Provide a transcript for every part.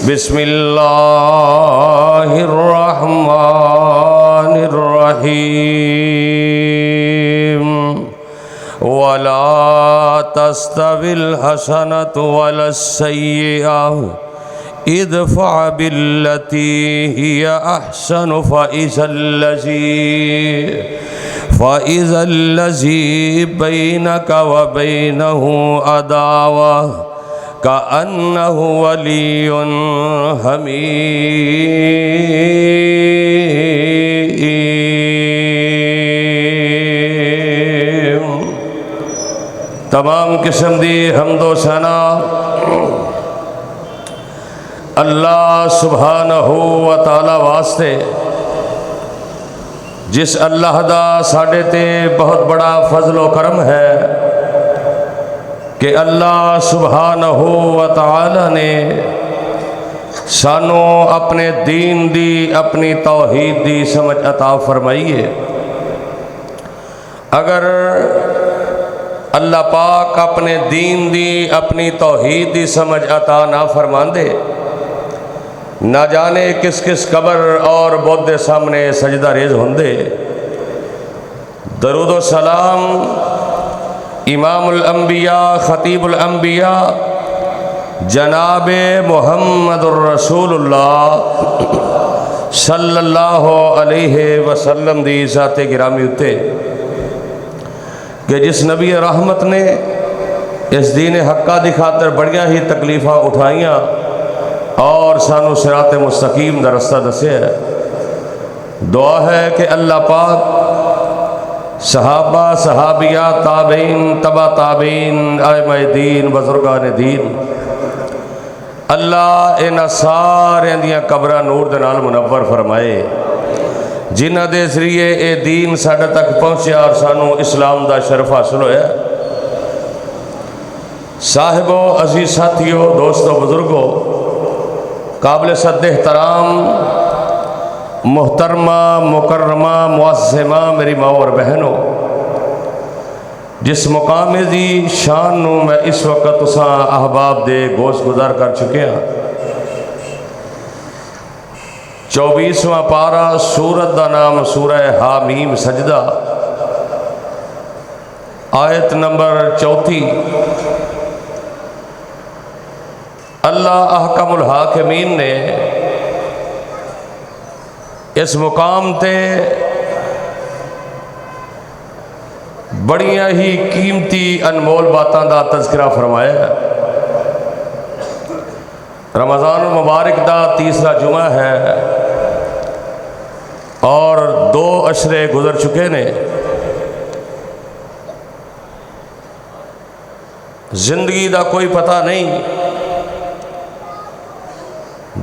बिस्मिल्लाहिर्रहमानिर्रहीम वला तस्तविल हसनतु वलस्सय्यिअतु इदफ़अ बिल्लती हिय अहसनु फ़इज़ल्लज़ी बैनक व बैनहु अदावह कअन्नहु वलियुन हमीम। तमाम किस्म दी हम्दो सना अल्लाह सुब्हानहू व तआला वास्ते, जिस अल्लाह दा साडे ते बहुत बड़ा फजलो करम है कि अल्लाह सुब्हानहू व तआला ने सानू अपने दीन दी अपनी तौहीद दी समझ अता फरमाई है। अगर अल्लाह पाक अपने दीन दी अपनी तौहीद दी समझ अता ना फरमांदे, ना जाने किस किस कब्र और बौद्ध सामने सजदा रेज होंदे। दरूद व सलाम इमामुल अंबिया खतीबुल अंबिया जनाब मुहम्मदुर रसूलुल्लाह सल्लल्लाहु अलैहि वसल्लम दी ज़ाते गिरामी उत्ते कि जिस नबी रहमत ने इस दीन हक्का दी खातर बड़िया ही तकलीफ़ा उठाइयाँ और सानू सिरात मुस्तकीम दा रस्ता दस्या। दुआ है कि अल्लाह पाक सहाबा सहाबिया ताबीन तबा ताबीन आइमाए दीन बुजुर्गान दीन अल्लाह इन्हां सारे दियां कब्रां नूर दे नाल मुनव्वर फरमाए, जिन्हां दे जरिए ये दीन साडे तक पहुँचा और सानू इस्लाम दा शरफ हासिल होया। साहिबो अजीज साथियों दोस्तों बुजुर्गों, काबिल सद एहतराम मोहतरमा मुकर्रमा मुअज़्ज़िमा मेरी माँ और बहनों, जिस मुकाम दी शान नू मैं इस वक्त तुसा अहबाब दे गोश गुजार कर चुके हैं। 24वां पारा सूरत का नाम सूरह हामीम सजदा, आयत नंबर 34। अल्लाह अहकमुल हाकिमीन ने इस मुकाम ते बड़िया ही कीमती अनमोल बातों का तज़किरा फरमाया। रमज़ान मुबारक का तीसरा जुमा है और 2 अशरे गुजर चुके ने। जिंदगी का कोई पता नहीं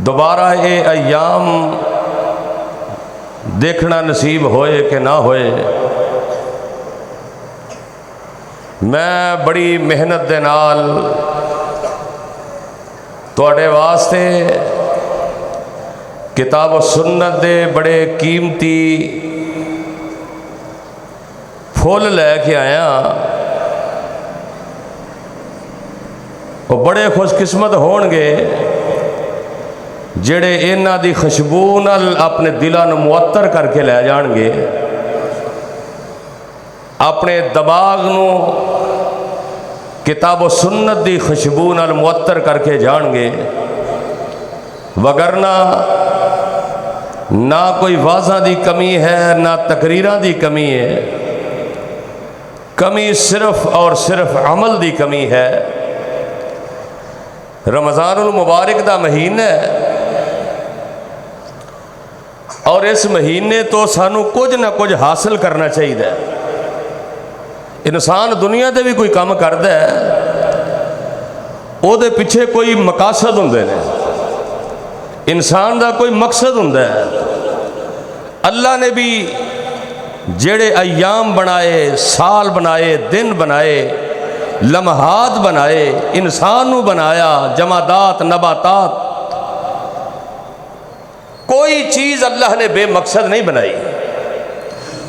दोबारा ये अयाम देखना नसीब होए कि ना होए। मैं बड़ी मेहनत दे नाल तुहाडे वास्ते किताब सुन्नत दे बड़े कीमती फुल लैके आया। वो बड़े खुशकिस्मत होणगे जेड़े इन्हां दी खुशबू नाल अपने दिलां नूं मुअत्तर करके लै जाणगे, अपने दिमाग नूं किताब सुन्नत दी खुशबू नाल मुअत्तर करके जाणगे। वगरना ना कोई वाज़ां दी कमी है ना तकरीरां दी कमी है, कमी सिर्फ और सिर्फ अमल दी कमी है। रमज़ानुल मुबारक दा महीना है और इस महीने तो सानू कुछ ना कुछ हासिल करना चाहिए। इंसान दुनिया दे भी कोई काम करता है, उहदे पिछे कोई मकासद हुंदे ने, इंसान का कोई मकसद हुंदा है। अल्लाह ने भी जेड़े अयाम बनाए, साल बनाए, दिन बनाए, लम्हात बनाए, इंसान नू बनाया, जमादात नबातात, कोई चीज़ अल्लाह ने बेमकसद नहीं बनाई।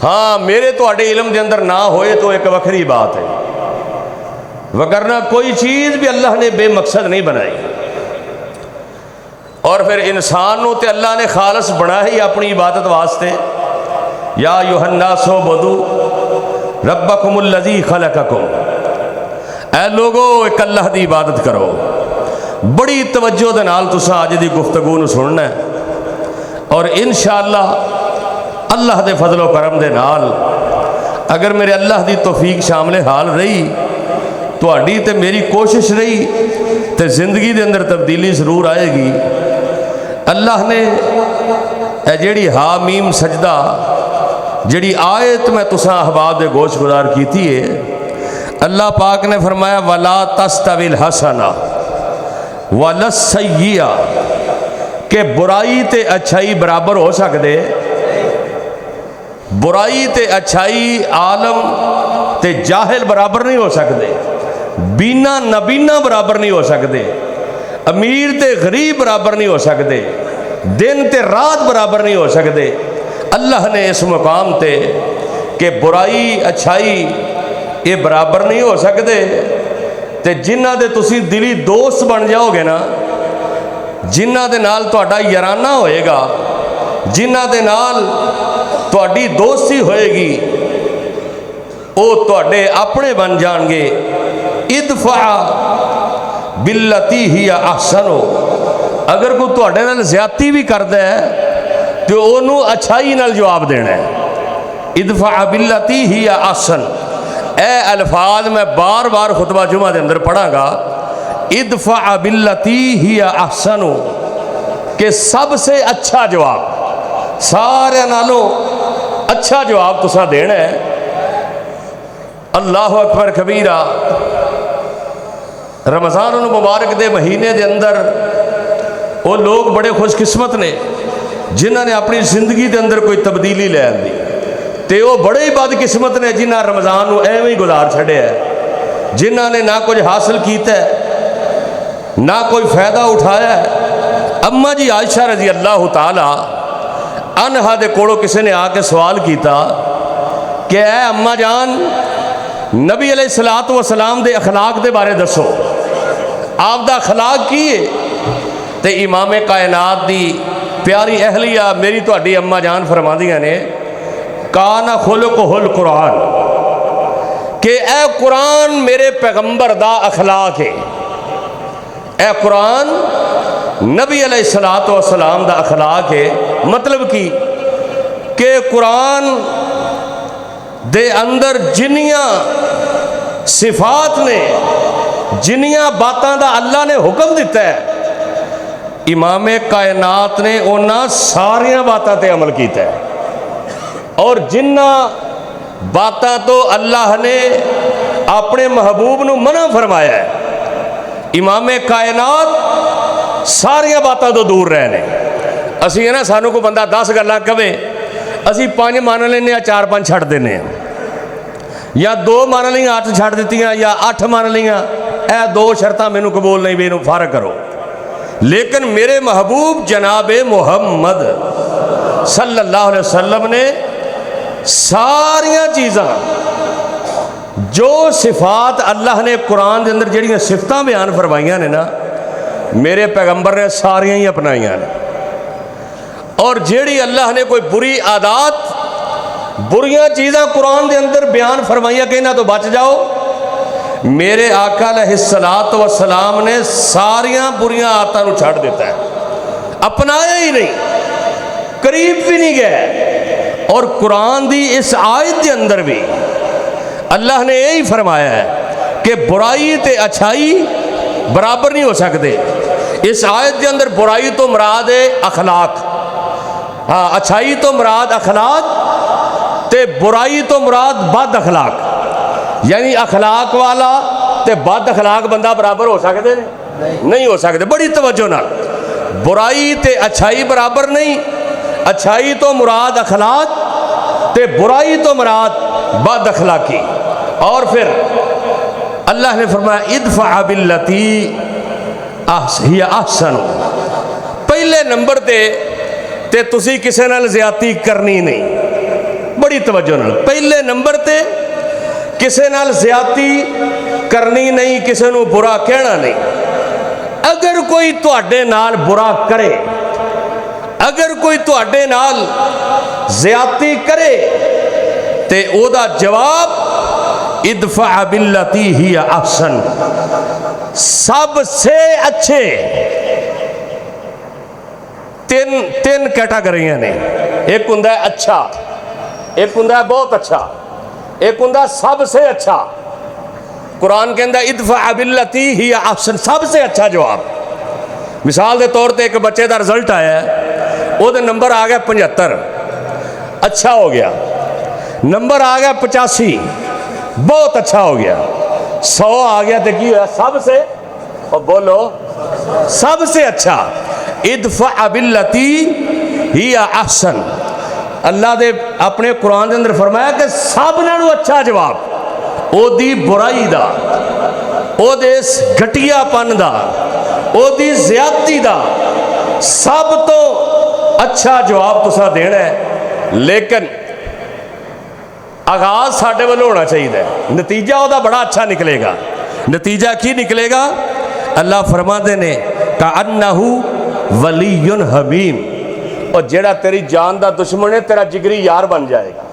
हाँ, मेरे तो इल्म के अंदर ना होए तो एक वखरी बात है, वगरना कोई चीज़ भी अल्लाह ने बेमकसद नहीं बनाई। और फिर इंसान नूं ते अल्लाह ने खालस बनाया ही अपनी इबादत वास्ते। या युहन्नासो बदू रब्बकुमुल्लज़ी खलक़कुम, ऐ लोगो एक अल्लाह की इबादत करो। बड़ी तवज्जो दे नाल तुसां अज दी गुफ्तगू नूं सुनना है और इंशाअल्लाह अल्लाह दे फजलो करम दे नाल अगर मेरे अल्लाह की तौफीक शामिल हाल रही, तुहाडी ते मेरी कोशिश रही, तो जिंदगी के अंदर तब्दीली जरूर आएगी। अल्लाह ने जिहड़ी हा मीम सजदा जिहड़ी आयत मैं तुसां अहबाब दे गोश गुजार की है, अल्लाह पाक ने फरमाया वला तस्तविल हसना वला सय्यिआ, के बुराई ते अच्छाई बराबर हो सकते, बुराई ते अच्छाई आलम ते जाहिल बराबर नहीं हो सकते, बीना नबीना बराबर नहीं हो सकते, अमीर ते गरीब बराबर नहीं हो सकते, दिन ते रात बराबर नहीं हो सकते। अल्लाह ने इस मुकाम ते कि बुराई अच्छाई ये बराबर नहीं हो सकते, तो जिन्हां दे तुसी दिली दोस्त बन जाओगे ना, जिन्हां दे नाल तुहाडा याराना होएगा, जिन्हां दे नाल तुहाडी दोस्ती होएगी, वो तुहाडे अपने बन जाएंगे। इदफा बिल्लती ही अहसनो, अगर कोई तुहाडे नाल ज़्यादती भी करदा है तो उन्होंने अच्छाई नाल जवाब देना है। इदफा बिल्लती ही अहसन, ए अल्फाज मैं बार बार खुतबा जुमा के अंदर पढ़ांगा। इदफा बिल्लती ही अहसनो, के सबसे अच्छा जवाब, सारे नालों अच्छा जवाब तुसा देना है। अल्लाह अकबर कबीरा। रमज़ान मुबारक के महीने के अंदर वो लोग बड़े खुशकिस्मत ने जिन्होंने अपनी जिंदगी के अंदर कोई तब्दीली लै आंदी, तो वो बड़े ही बदकिस्मत ने जिन्हें रमज़ान को एवं ही गुजार छड़िया है, जिन्हों ने ना कुछ हासिल किया ना कोई फ़ायदा उठाया। अम्मा जी आयशा रजी अल्लाह तआला अनहा दे कोलों किसी ने आके सवाल किया कि ऐ अम्मा जान, नबी अलैहिस्सलातु वस्सलाम दे अखलाक दे बारे दसो, आप दा अखलाक की है? तो इमाम कायनात दी प्यारी अहलिया मेरी तुहाडी अम्मा जान फरमादियां ने काना खुलुकुहुल कुरान, कि ए कुरान मेरे पैगंबर दा अखलाक है। ए कुरान नबी अलैहिस्सलातु वस्सलाम दा अखलाक है। मतलब कि कुरान दे अंदर जिन्नियां सिफात ने, जिन्नियां बातां दा अल्लाह ने हुक्म दिता है, इमाम कायनात ने उन्हां सारिया बातों पर अमल किया है। और जिन्ना बातों तो अल्लाह ने अपने महबूब नूं मना फरमाया है, इमाम कायनात सारिया बातों तो दूर रहे ने। असी है ना, सानू कोई बंदा 10 गल्लां कहे, असी 5 मान लें, 4-5 छड्ड देने, या 2 मान लिया 8 छड्ड दित्तियां, या 8 मान लिया, ए 2 शर्तां मैनू कबूल नहीं, भी इनू फारग करो। लेकिन मेरे महबूब जनाब मुहम्मद सल्लल्लाहु अलैहि वसल्लम ने सारिया चीज़ां जो सिफात अल्लाह ने कुरान के अंदर जड़ियाँ सिफतां बयान फरमाइयां ने ना, मेरे पैगंबर ने सारियां ही अपनाइयां ने। और जेड़ी अल्लाह ने कोई बुरी आदत, बुरियां चीज़ां कुरान के अंदर बयान फरमाइयां कि इन्हां तो बच जाओ, मेरे आका अलैहिस्सलातु वस्सलाम ने सारियां बुरियां आदतों को छड़ दिता है, अपनाया ही नहीं, करीब भी नहीं गया। और कुरान की इस आयत के अंदर भी अल्लाह ने यही फरमाया है कि बुराई ते अच्छाई बराबर नहीं हो सकते। इस आयत के अंदर बुराई तो मुराद है अखलाक, हाँ, अच्छाई तो मुराद अखलाक, ते बुराई तो मुराद बद अखलाक। यानी अखलाक वाला ते बद अखलाक बंदा बराबर हो सकते नहीं हो सकते। बड़ी तवज्जो नाल, बुराई ते अच्छाई बराबर नहीं, अच्छाई तो मुराद अखलाक ते बुराई तो मुराद बद अखलाकी। और फिर अल्लाह ने फरमाया इदफा बिल्लती हिया अहसन, पहले नंबर ते तुसी किसी नाल ज़्यादती करनी नहीं। बड़ी तवज्जो नाल, पहले नंबर ते किसी नाल ज़्यादती करनी नहीं, किसी नूं बुरा कहना नहीं। अगर कोई तुहाडे नाल बुरा करे, अगर कोई तुहाडे नाल ज़्यादती करे ते ओदा जवाब इदफा बिल्लती ही अहसन, सबसे अच्छे। तीन कैटागरियां ने, एक हुंदा है अच्छा, एक हुंदा है बहुत अच्छा, एक हुंदा है सबसे अच्छा। कुरान कहता इदफा बिल्लती ही अहसन, सबसे अच्छा जवाब। मिसाल के तौर पर एक बच्चे का रिजल्ट आया, वो नंबर आ गया 75, अच्छा हो गया। नंबर आ गया 85, बहुत अच्छा हो गया। 100 आ गया तो की होया, सबसे, और बोलो सबसे अच्छा। इदफा बिल्लती ही अहसन, अल्लाह दे अपने कुरान के अंदर फरमाया कि सब नालों अच्छा जवाब ओदी बुराई दा, ओदे घटियापन दा, ओदी ज़्यादती दा सब तो अच्छा जवाब तुसा देना है। लेकिन आगाज साडे वालों होना चाहिए, नतीजा ओदा बड़ा अच्छा निकलेगा। नतीजा की निकलेगा? अल्लाह फरमाते ने का अन्नहु वलीयुन हमीम, और जेड़ा तेरी जान का दुश्मन है तेरा जिगरी यार बन जाएगा।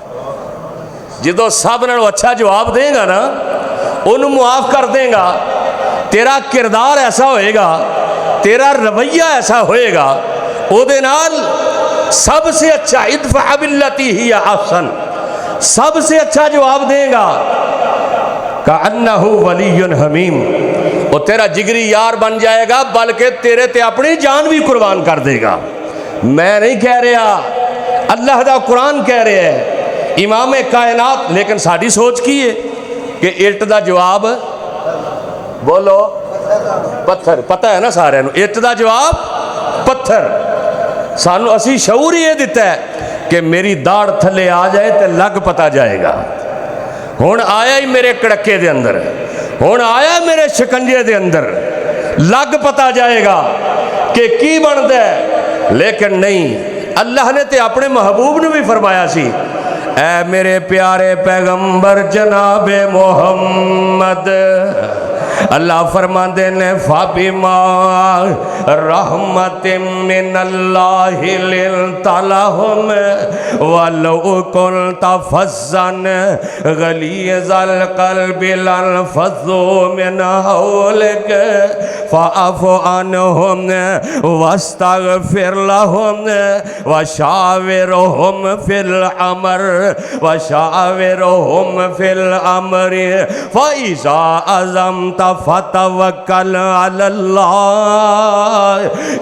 जो सब नालों अच्छा जवाब देगा ना, उन्हें मुआफ कर देगा, तेरा किरदार ऐसा होएगा, तेरा रवैया ऐसा होएगा, ओदे नाल सबसे अच्छा इदफा बिल्लती ही अहसन, सबसे अच्छा जवाब देगा। का अन्नहु वलीयुन हमीम, वो तेरा जिगरी यार बन जाएगा, बल्कि तेरे ते अपनी जान भी कुर्बान कर देगा। मैं नहीं कह रहा, अल्लाह दा कुरान कह रहा है, इमाम कायनात। लेकिन साड़ी सोच की है कि इट दा जवाब बोलो पत्थर। पता है ना सारे नूं, इट दा जवाब पत्थर। सानू असी शऊर ही दिता है कि मेरी दाढ़ थले आ जाए तो लग पता जाएगा। हुण आया ही मेरे कड़के दे अंदर, हुण आया मेरे शिकंजे दे अंदर, लग पता जाएगा कि की बनता है। लेकिन नहीं, अल्लाह ने तो अपने महबूब ने भी फरमाया सी, ऐ मेरे प्यारे पैगंबर जनाबे मोहम्मद, अल्लाह फरमाते ने फाबिमा रहमतिम मिनल्लाहि लिंतलहुम वलौ कुंत फज़्ज़न गलीज़ल क़ल्बि लंफ़ज़्ज़ू मिन हौलिक फ़अफ़ु अन्हुम वस्तग़फ़िर लहुम वशाविरहुम फ़िल अमर वशाविरहुम फ़िल अमरि फ़इज़ा अज़मत फतवक्कल अलल्लाह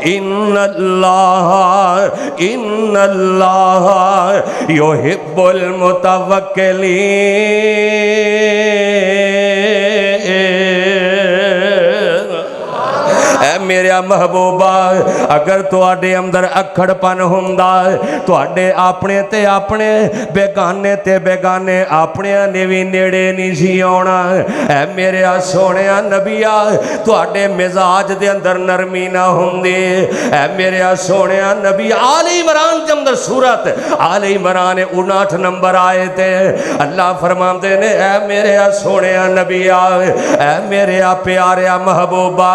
इन्नल्लाह युहिब्बुल मुतवक्किलीन। मेरे महबूबा, अगर तुहाडे अंदर अखड़पन हुंदा, तुहाडे अपने ते अपने, बेगाने ते बेगाने अपने ने भी नेड़े नहीं सी आउणा। ऐ मेरे सोहणे नबिया, तुहाडे मिजाज दे अंदर नरमी ना हुंदी। ऐ मेरे सोहणे नबी, आले इमरान के अंदर सूरत आले इमरान 59 नंबर आए थे। अल्लाह फरमाते ने, ऐ मेरे सोहणे नबिया, ऐ मेरे प्यारे महबूबा,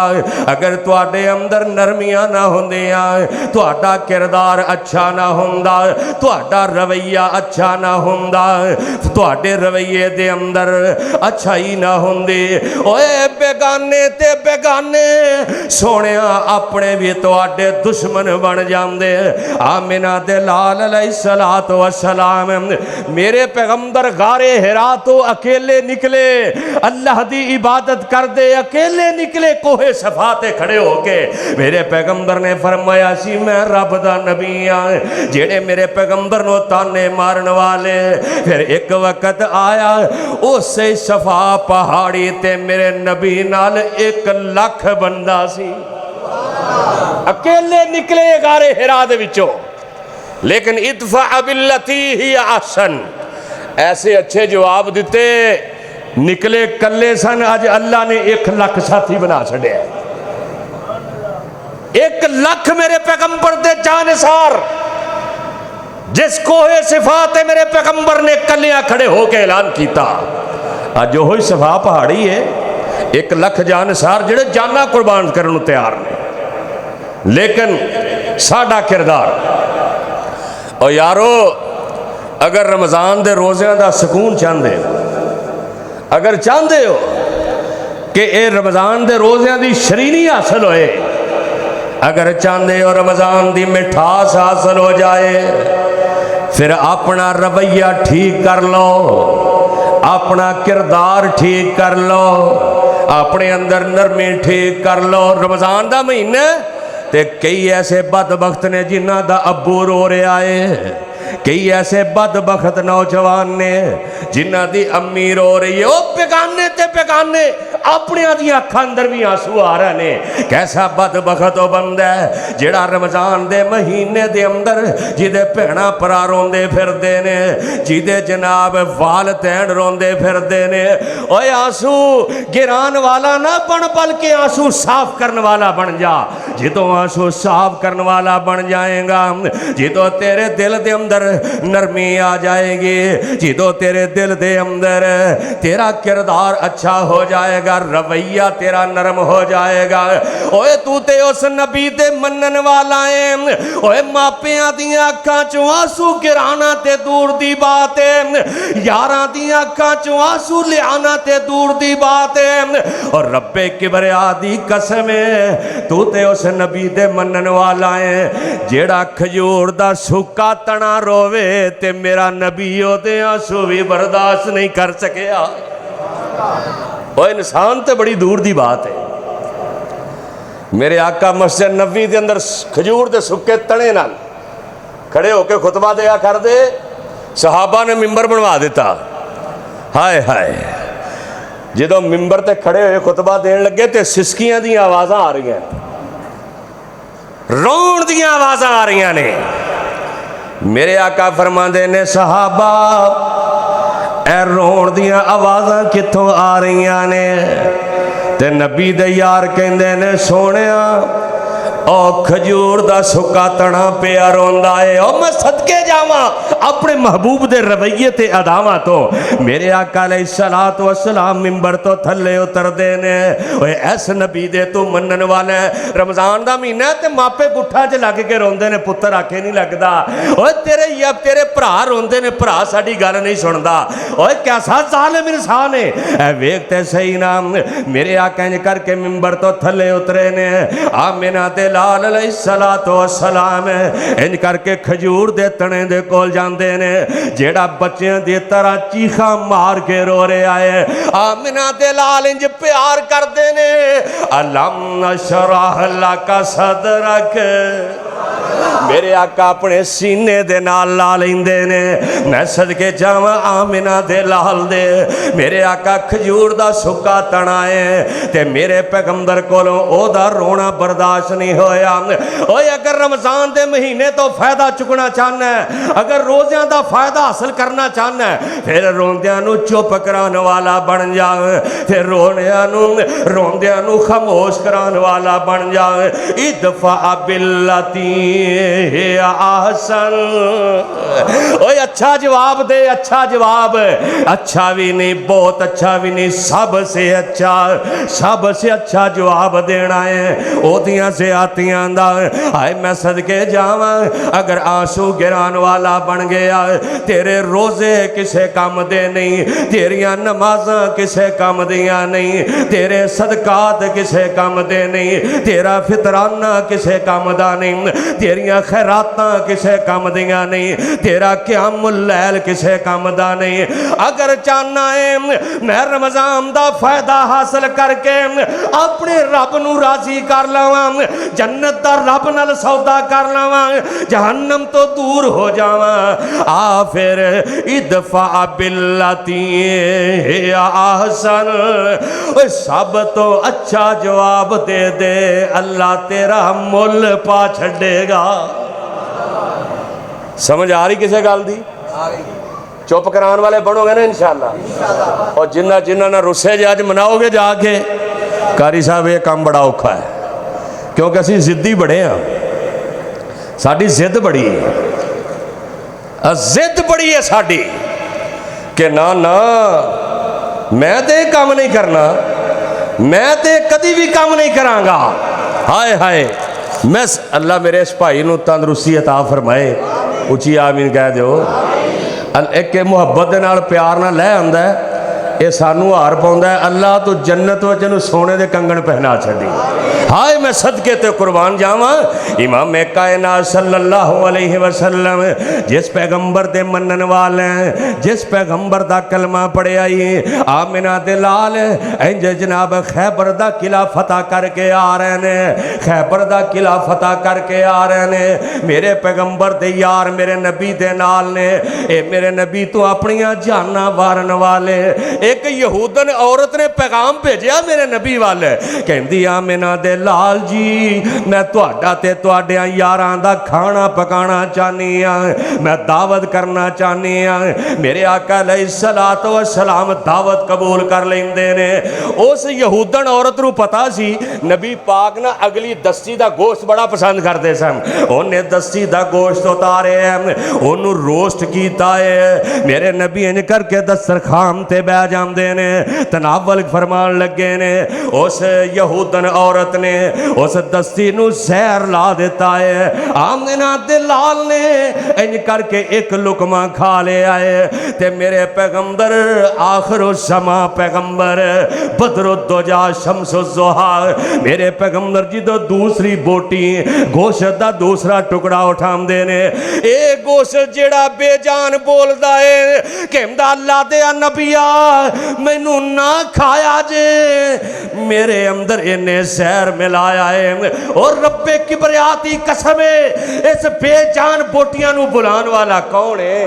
अगर तुहाडे अंदर नरमियां ना होंदियां, तुहाडा किरदार अच्छा ना हुंदा, तुहाडा रवैया अच्छा ना हुंदा, तुहाडे रवैये दे अंदर अच्छाई ना हुंदी, ओए बेगाने ते बेगाने सोहणिया अपने भी तुहाडे दुश्मन बन जांदे। आमिना दे लाल अलैहिस्सलातु वस्सलाम, मेरे पैगंबर गारे हिरा तो अकेले निकले, अल्लाह दी इबादत करदे अकेले निकले, कोहे सफा ते खड़े होके मेरे पैगंबर ने फरमाया सी, मैं रब दा नबी हां, जेड़े मेरे पैगंबर नो ताने मारन वाले। फिर एक वक्त आया, उसे सफा पहाड़ी ते मेरे नबी नाल 1 लाख बंदा सी, अकेले निकले गारे हिरा दे विचों। लेकिन इदफा बिल्लती ही अहसन, ऐसे अच्छे जवाब दिते, निकले कल्ले सन, अज अल्लाह ने 1 लाख साथी बना छड़िया। 1 लाख मेरे पैगंबर दे जानिसार, जिस कोहे सिफात मेरे पैगंबर ने कलियां खड़े होके ऐलान किया। अज वही सफा पहाड़ी है 1 ਲੱਖ जानसार ਜਿਹੜੇ जाना कुर्बान करने ਨੂੰ ਤਿਆਰ ਨੇ, लेकिन साडा किरदार। और यारो अगर रमज़ान के रोज़ियां का सुकून चाहते हो, अगर चाहते हो कि ये रमज़ान के रोज़ियां की शरीनी हासिल होए, अगर चाहते हो रमज़ान की मिठास हासिल हो जाए, फिर अपना रवैया ठीक कर लो, अपना किरदार ठीक कर लो, अपने अंदर नरमी ठीक कर लो। रमज़ान का महीना ते कई ऐसे बदबख्त ने जिन्हों का अब्बू रो रहा है, कई ऐसे बदबख्त नौजवान ने जिन्हों की अम्मी रो रही है। वह बेगाने ते बेगाने अपने दी अखां अंदर भी आंसू आ रहे ने। कैसा बदबख्त वो बंदा है जिहड़ा रमज़ान के महीने के अंदर जिदे भैणा भरा रोंदे फिरदे ने, जिदे जनाब वालदैन रोंदे फिरदे ने। ओए आंसू गिरान वाला ना बन, बल्कि आंसू साफ करने वाला बन जा। जिदों आंसू साफ करने वाला बन जाएगा, जिदों तेरे दिल के अंदर नरमी आ जाएगी, जिदों तेरे दिल के अंदर तेरा किरदार अच्छा हो जाएगा, रवैया तेरा नरम हो जाएगा। ओए तू ते उस नबी दे मनन वाला है। ओए मापियां दियां अखां चों आंसू गिराना ते दूर दी बात है, यारां दियां अखां चों आंसू लियाना ते दूर दी बात है। और रब्बे किबरिया दी कसम है, तू ते उस नबी दे मनन वाला है जेड़ा खजूर दा सुक्का तना रोवे ते मेरा नबी ओदे आंसू भी बर्दाश्त नहीं कर सकिया। और इंसान तो बड़ी दूर की बात है। मेरे आका मस्जिद नबी के अंदर खजूर के सुक्के तने नाल खड़े होके खुतबा दिया कर दे, सहाबा ने मिंबर बनवा दिता। हाय हाय, जो मिंबर ते खड़े हुए खुतबा देन लगे तो सिसकियां दी आवाज़ां आ रही हैं, रोण दी आवाज़ां आ रही ने। मेरे आका फरमाते ने सहाबा ए रोण दियां आवाज़ां कित्थों आ रही ने? ते नबी दे यार कहंदे ने सोहणिया ओ खजूर दा सुक्का तना पिया रोंदा है। ओ मैं सदके जावां अपने महबूब दे रवैये ते अदावां तो। मेरे आका अलैहिस्सलातु वस्सलाम मिंबर तो थल्ले उतरदे ने। ओए ऐस नबी दे तू मनन वाला है। रमज़ान दा महीना ते मापे गुठा च लग के रोंदे ने, पुत्तर आखे नहीं लगदा। ओए तेरे भरा रोंदे ने, भरा साडी गल नहीं सुनदा। ओए कैसा जालिम इंसान है, ए वेख ते सही ना। मेरे आका इंज करके मिंबर तो थल्ले उतरे ने। आमिना दे लाल अलैहिस्सलातु वस्सलाम इंज करके खजूर दे तने दे कोल जांदे ने, जेड़ा बच्चियां दी तरह चीखा मार के रो रहा है। आमिना दे लाल इंज प्यार करदे ने, अलम नशरह लका सदरक। मेरे आका अपने सीने दे नाल ला लेंदे ने। मैं सदके जावां आमिना दे लाल दे। मेरे आका खजूर दा सुक्का तना है ते मेरे पैगंबर कोलों ओदा रोना बर्दाश्त नहीं होया। ओए अगर रमज़ान दे महीने तो फायदा चुकना चाहना है, अगर रोज़ियां दा फायदा हासिल करना चाहना है, फिर रोंदियां नू चुप कराने वाला बन जा, फिर रोंदियां नू खामोश कराने वाला बन जा। इदफा बिल्लती आसन। ओए अच्छा जवाब दे, अच्छा जवाब। अच्छा भी नहीं, बहुत अच्छा भी नहीं, सबसे अच्छा, सबसे अच्छा जवाब देना है। ओदियां से आतियां दा हाय मैं सदके जावां अगर आंसू गिरान वाला बन गया। तेरे रोजे किसे काम दे नहीं, तेरियां नमाज़ां किसे काम दियां नहीं, तेरे सदकात किसे काम दे नहीं, तेरा फितराना किसे काम दा नहीं, तेरियां खैरातां किसे काम दियां नहीं, तेरा क़यामुल लैल किसे काम दा नहीं। अगर चाहना है मैं रमज़ान दा फायदा हासिल करके अपने रब नू राजी कर लवां, जन्नत दा रब नाल सौदा कर लवां, जहन्नम तो दूर हो जावां, आ फिर इदफा बिल्लती आहसन। सब तो अच्छा जवाब दे दे, अल्लाह तेरा मुल पा छड़ेगा। समझ आ रही किसे गल दी? चुप कराने वाले बनोगे ना इंशाअल्लाह। और जिन्ना जिन्ना ना रुस्से जे अज मनाओगे जाके, कारी साहब ये काम बड़ा औखा है, क्योंकि असी जिद्दी बड़े हाँ, साड़ी जिद बड़ी है, जिद बड़ी है साड़ी कि ना ना मैं तो ये काम नहीं करना, मैं तो कभी भी काम नहीं करांगा। हाय हाय, मैं अल्लाह मेरे इस भाई नूं तंदरुस्ती अता फरमाए, उची आमीन कह दो। एक मुहब्बत दे नाल प्यार नाल लै आंदा है, ये सानू हार पाउंदा है। अल्लाह तो जन्नत विच इहनूं सोने दे कंगण पहना छड्डी। हाय मैं सदके ते कुर्बान जावां। इमाम कायनात सल्लल्लाहु अलैहि वसल्लम जिस पैगंबर दे मनन वाले, जिस पैगंबर दा कलमा पढ़िया ही, आमिना दे लाल इंज जनाब खैबर दा किला फतह करके आ रहे ने, खैबर दा किला फतह करके आ रहे ने। मेरे पैगंबर दे यार मेरे नबी दे नाल ने। ए मेरे नबी तो अपनियां जाना वारन वाले। एक यहूदन औरत ने पैगाम भेजा मेरे नबी वाल, कहती आमिना दे लाल जी मैं तुहाडा ते तुहाडियां यारां दा खाना पकाना चाहनी हाँ, मैं दावत करना चाहनी हाँ। मेरे आका अलैहिस्सलातु वस्सलाम दावत कबूल कर लेंदे ने। उस यहूदन औरत नूं पता सी नबी पाक ना अगली दस्ती दा गोश्त बड़ा पसंद करते सन। उन्हें दस्ती दा गोश्त उतारे, उन्होंने रोस्ट किया है। मेरे नबी इंज करके दस्तरखान ते बैठ जाते ने, तनावल फरमान लगे ने। उस यहूदन औरत ने उस दस्ती नूं जहर ला दिता है। आमिना दे लाल ने इंज करके एक लुकमा खा लिया है। ते मेरे पैगंबर आखिर समा पैगंबर बदरुद्दोजा शम्सुज़्ज़ोहा, मेरे पैगंबर जी तो दूसरी बोटी गोश्त दा दूसरा टुकड़ा उठाते ने। ये गोश्त जेड़ा बेजान बोलता है कहता अल्लाह दे नबिया मैनू ना खाया जे, मेरे अंदर इन्हें जहर मिलाया है। और रब्बे किबरियाती कसम है इस बेजान बोटियां नू बुलाने वाला कौन है?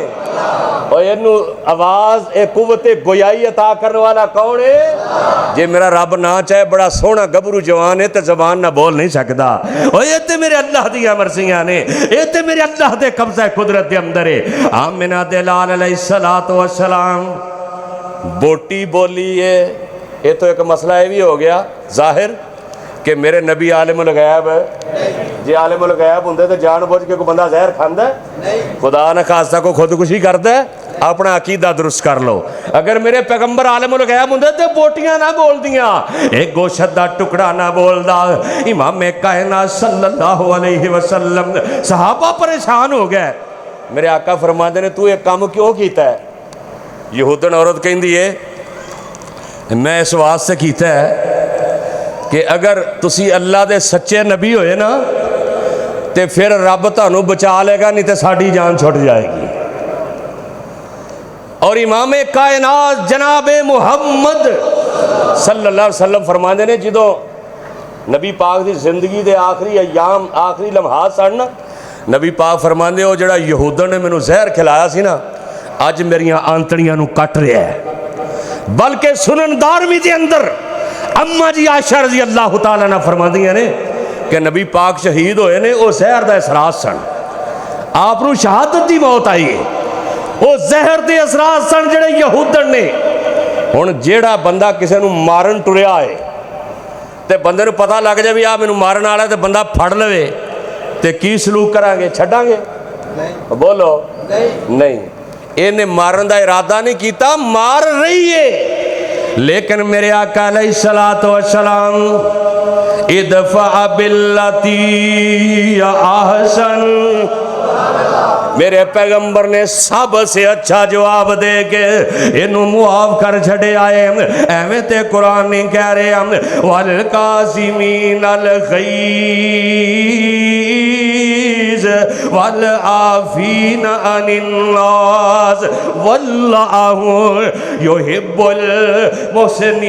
और इनू आवाज ए कुव्वते गोयाई अता करने वाला कौन है? जे मेरा रब ना चाहे बड़ा सोहना गबरू जवान है तो जबान ना बोल नहीं सकता। और ये तो मेरे अल्लाह दी मर्जियां ने, ये तो मेरे अल्लाह दे कब्जा कुदरत दे अंदर है। आमिना दे लाल अलैहिस्सलातु वस्सलाम बोटी बोली है। ये तो एक मसला ये भी हो गया जाहिर कि मेरे नबी आलिमुल गैब है। जे आलिमुल गैब होंगे तो जान बुझ के कोई बंदा जहर खांदा है? खुदा न खास्ता को खुदकुशी करता है? अपना अकीदा दुरुस्त कर लो। अगर मेरे पैगंबर आलिमुल गैब होंगे तो बोटियां ना बोलदियां, एक गोश्त दा टुकड़ा ना बोलदा। इमाम कायनात सल्लल्लाहु अलैहि वसल्लम सहाबा परेशान हो गए। मेरे आका फरमाते ने तू एक काम क्यों किया है? यहूदन औरत कहती है मैं इस वास्ते किया है कि अगर तुसी अल्लाह दे सच्चे नबी होए ना तो फिर रब तुहानू बचा लेगा, नहीं तो साड़ी जान छुट जाएगी। और इमाम कायनात जनाबे मुहम्मद सल्लल्लाहु अलैहि वसल्लम फरमाते ने जो नबी पाक की जिंदगी के आखिरी अयाम आखिरी लम्हात सन ना, नबी पाक फरमाते हो जड़ा यहूदन ने मैनू जहर खिलाया सी ना अज मेरियां आंतड़ियां नू कट रहा है। बल्कि सुनन 12वीं के अंदर अम्मा जी आयशा रज़ी अल्लाह तआला अन्हा फरमादियां ने कि नबी पाक शहीद होए ने, वो जहर का असरात सन, आपनू शहादत की मौत आई है, वो जहर के असरात सन जेड़े यहूदन ने। हुण जेड़ा बंदा किसी नू मारन टुरिया है तो बंदे नू पता लग जाए भी आ मैनू मारन वाला है तो बंदा फड़ लवे तो की सलूक करांगे? छड्डांगे? बोलो नहीं। इन्हें मारन का इरादा नहीं किया, मार रही है। लेकिन मेरे आका अलैहिस्सलातु वस्सलाम इदफा बिल्लती अहसन, मेरे पैगंबर ने सब से अच्छा जवाब दे के इनू मुआफ कर छड़े आए। एवें ते कुरान नहीं कह रहे हम वल कासिमीन अल गईज़ वल आफीन अनिन नास वल्लाहु युहिब्बुल मुहसिनीन।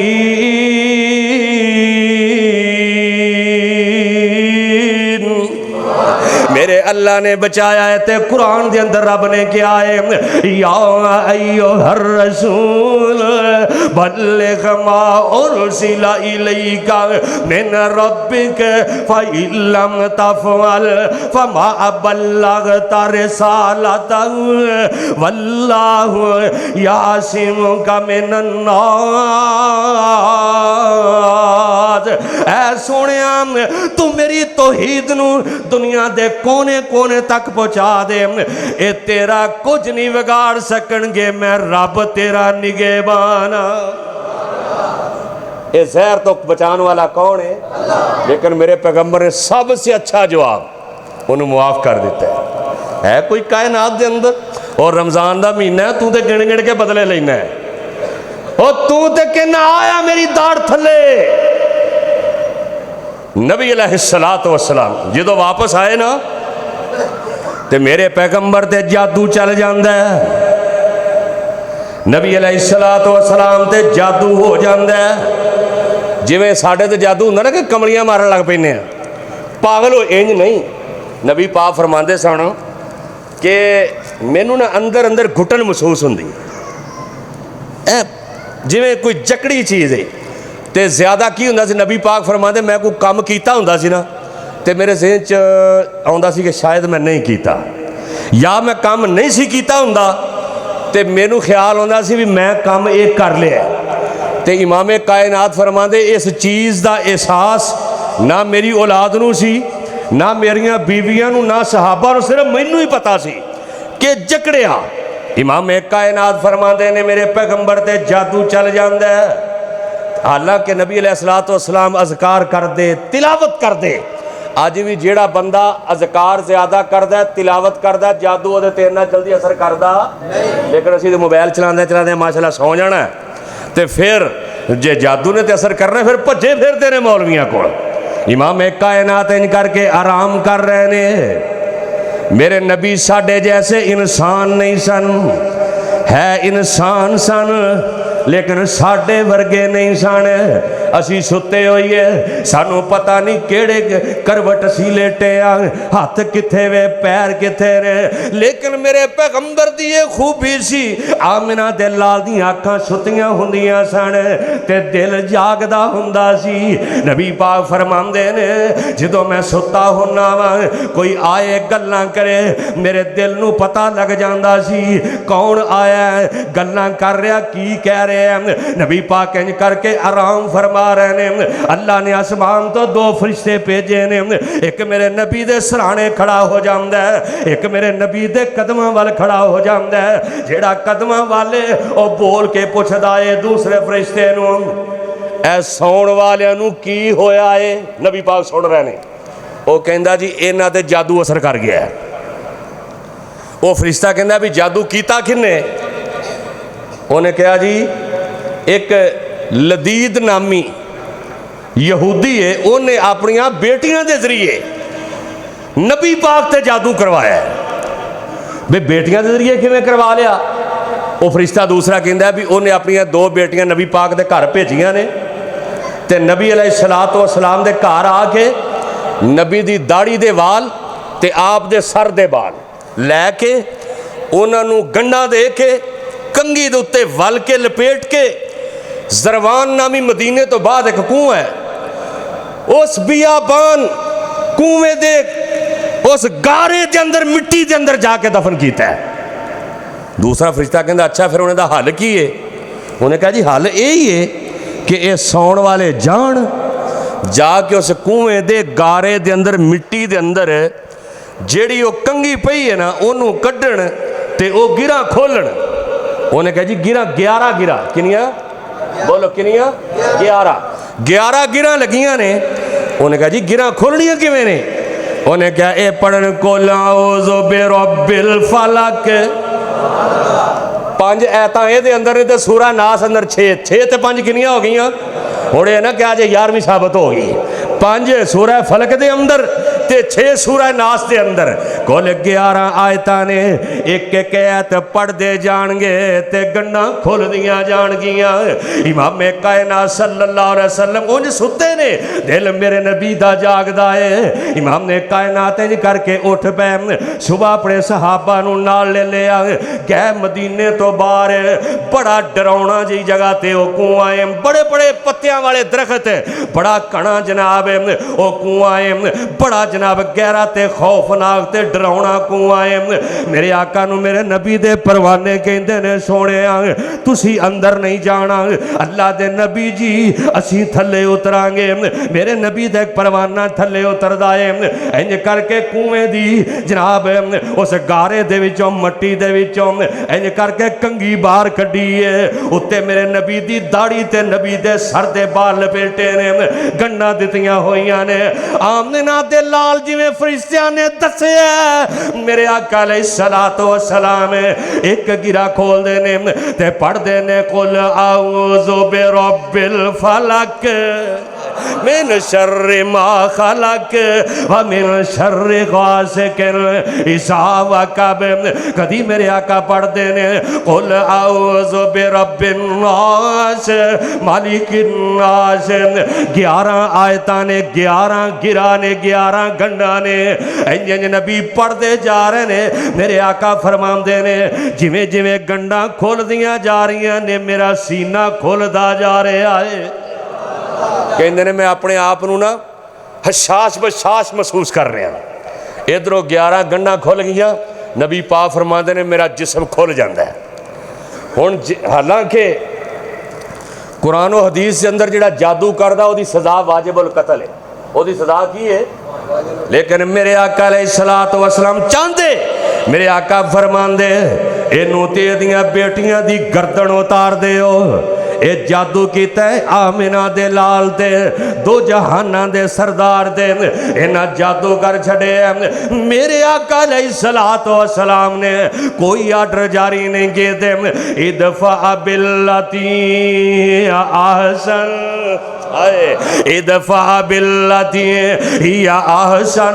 मेरे अल्लाह ने बचाया है ते कुरान के अंदर रब ने क्या है या अय्युहर रसूल बल्लिग मा उरसिला इलैका मिन रब्बिक फइल्लम तफअल फमा बल्लगता रिसालतहु वल्लाहु यासिमुका मिनन नास। ऐ सोनिया तू मेरी तौहीद नू दुनिया दे कोने कोने तक पहुँचा दे, ए तेरा कुछ नहीं बिगाड़ सकणगे, मैं रब तेरा निगहबान। ये जहर तो बचाने वाला कौन है? लेकिन मेरे पैगंबर ने सबसे अच्छा जवाब उन्हें मुआफ कर दिता है कोई कायनात के अंदर? और रमजान का महीना है, तू तो गिन गिन के बदले लेना है। और तू तो कहना आया मेरी दाढ़ थले। नबी अलैहिस्सलातु वस्सलाम जो वापस आए ना तो मेरे पैगंबर ते जादू चल जाता है। नबी अलैहिस्सलातु वस्सलाम ते जादू हो जाता है। जिवें साडे ते जादू हुंदा ना कि कमलियां मारन लग पैंदे आ, पागल हो, इंज नहीं। नबी पाक फरमांदे सन कि मैनू ना अंदर अंदर घुटन महसूस होंदी है, जिवें कोई जकड़ी चीज़ है। तो ज़्यादा की हुंदा सी, नबी पाक फरमांदे मैं कोई काम कीता हुंदा सी ना तो मेरे ज़हन च आउंदा सी कि शायद मैं नहीं कीता, या मैं काम नहीं सी कीता हुंदा तो मैनू ख्याल आउंदा सी भी मैं काम ये कर लिया। तो इमाम कायनात फरमांदे इस चीज़ का एहसास ना मेरी औलाद नूं सी, ना मेरिया बीवियां नूं, ना सहाबा नूं, सिर्फ मैनू ही पता सी कि जकड़िया। इमाम कायनात फरमांदे ने मेरे पैगंबर ते जादू चल जाता है। हालांकि नबी अलैहिस्सलातु वस्सलाम अज़कार करते, तिलावत करते। अज भी जेड़ा बंदा अज़कार ज़्यादा करता, तिलावत करता, जादू वो ते इन्ना जल्दी असर करता नहीं। लेकिन असीं तो मोबाइल चलाते चलाते माशाअल्लाह सौ जाना तो फिर जे जादू ने तो असर करना फिर भज्जे फिरते ने मौलवियां कोल। इमाम कायनात इन करके आराम कर रहे ने। मेरे नबी साडे जैसे इंसान नहीं सन, है इंसान सन लेकिन साडे वर्गे नहीं सन। असी सुते होइए, सानू पता नहीं केड़े करवट असी लेटे आ, हाथ किथे वे पैर किथे ने। लेकिन मेरे पैगंबर दी ये खूबी सी, आमिना दे लाल दी आँखां सुतियां हुंदियां सन ते दिल जागदा हुंदा सी। नबी पाक फरमांदे ने जदों मैं सुता हुन्ना वा कोई आए गल्लां करे मेरे दिल नू पता लग जांदा सी कौन आया गल्लां कर रहा की कह रहे हैं। नबी पाक इंज करके आराम फरमा रहे ने। अल्लाह ने आसमान तो दो फरिश्ते भेजे ने, एक मेरे नबी दे सराणे खड़ा हो जाता है, एक मेरे नबी दे कदमां वाल खड़ा हो जाता है। जेड़ा कदमां वाले ओ बोल के पुछदा है दूसरे फरिश्ते नू ऐ सौण वालियां नू की होया है। नबी पाक सुन रहे ने, वो कहंदा जी इन्हां ते जादू असर कर गया है। वो फरिश्ता कहंदा भी जादू कीता किन्ने? उन्हें कहा जी एक लदीद नामी यहूदी है, उन्हें अपनिया बेटियां के जरिए नबी पाक ते जादू करवाया है। भी बेटियां के जरिए किवें करवा लिया? वो फरिश्ता दूसरा कहता भी उन्हें अपनिया दो बेटियां नबी पाक के घर भेजियां ने ते नबी अलैहिस्सलातु वस्सलाम के घर आके नबी दी दाढ़ी दे वाल ते आप दे सर दे बाल लैके उन्होंने गंढा दे के कंघी दे उत्ते वल के लपेट के जरवान नामी मदीने तो बाद एक कुआं है, उस बियाबान कुएं दे उस गारे के अंदर मिट्टी के अंदर जाके दफन किया है। दूसरा फरिश्ता कहता अच्छा फिर उन्हें हल की है? उन्हें कहा जी हल यही है कि ये सौण वाले जान जाके उस कुएं दे गारे के अंदर मिट्टी के अंदर जेड़ी वो कंघी पई है ना उन्होंने कढ़न ते वो गिरा खोलन। उन्हें कहा जी गिरा 11 गिरा किनिया बोलो किनिया 11 गिरा लगियां ने। उन्हें कहा जी गिरा खोलनियां किवें ने? उन्हें कहा ए पढ़न को लाओ बिल फलक 5 ऐतां ये अंदर ने तो सूरा नास अंदर 6 ते 5 किनिया हो गई हुण ये ना क्या जे 11वीं साबित हो गई। 5 सूरा फलक दे अंदर ते 6 सूरा नास के अंदर कुल 11 आयतां ने। एक एक आयत पढ़ते जाणगे ते गंढां खुलदियां जाणगियां। इमाम कायनात सल्लल्लाहु अलैहि वसल्लम उंज सुते ने, दिल मेरे नबी दा जागदा है। इमाम ने कायनात इंज करके उठ पे सुबह अपने सहाबा नूं नाल ले लिया गए मदीने तो बाहर बड़ा डरावना जी जगह ते वो कुआं है, बड़े बड़े पत्तियां वाले दरखत, बड़ा घना जनाब है वो कुआं है, बड़ा जनाब गहरा ते खौफनाक ते डरावना कुआं है। मेरे आका नू मेरे नबी दे परवाने कहंदे ने सोने तुसी अंदर नहीं जाना, अल्लाह दे नबी जी असी थले उतरांगे। मेरे नबी दा एक परवाना थले उतरदा है। इंज करके कुएं दी जनाब उस गारे दे विचों मट्टी दे विचों इंज करके कंगी बाहर कड्डी है। उत्ते मेरे नबी दी दाढ़ी ते नबी दे सर दे बाल लपेटे ने, गन्ना दित्तियां होईयां ने। आमना दे लाल जिवें फरिश्तियां ने दस्सिया, मेरे आका अलैहिस्सलातु वस्सलाम एक गिरा खोलदे ने ते पढ़दे ने कुल आऊज़ु बिरब्बिल फलक मिन शर्रि मा खलक व मिन शर्रि गासिकिन इज़ा वक़ब। कदी मेरे आका पढ़दे ने कुल आऊज़ु बिरब्बिन नास मालिकिन नास। 11 आयतां ने, 11 गिरा ने, 11 गंढा ने। इंज नबी पढ़ते जा रहे ने। मेरे आका फरमाते ने जिमें जिमें गंढा खुलदियां जा रही ने मेरा सीना खुलता जा रहा है। कहते ने मैं अपने आप नू ना हसास बसास महसूस कर रहा। इधरों 11 गंढा खुल गई, नबी पाक फरमाते ने मेरा जिस्म खुल जाता है। हुण हालांकि कुरान और हदीस के अंदर जिहड़ा जादू करदा ओदी सज़ा वाजिबुल कत्ल है, ओदी सज़ा की है। लेकिन मेरे आका अलैहिस्सलातु वस्सलाम चाहते, मेरे आका फरमांदे इनू ते इहदियां बेटियां दी गर्दन उतार दिओ। ये जादू किया आमिना दे लाल दे दो जहाना दे सरदार दे इन्हां जादू कर छड़े। मेरे आका अलैहिस्सलातु वस्सलाम ने कोई आर्डर जारी नहीं किए थे। इदफा बिल्लती आहसन, इदफा बिल्लती हिया आहसन।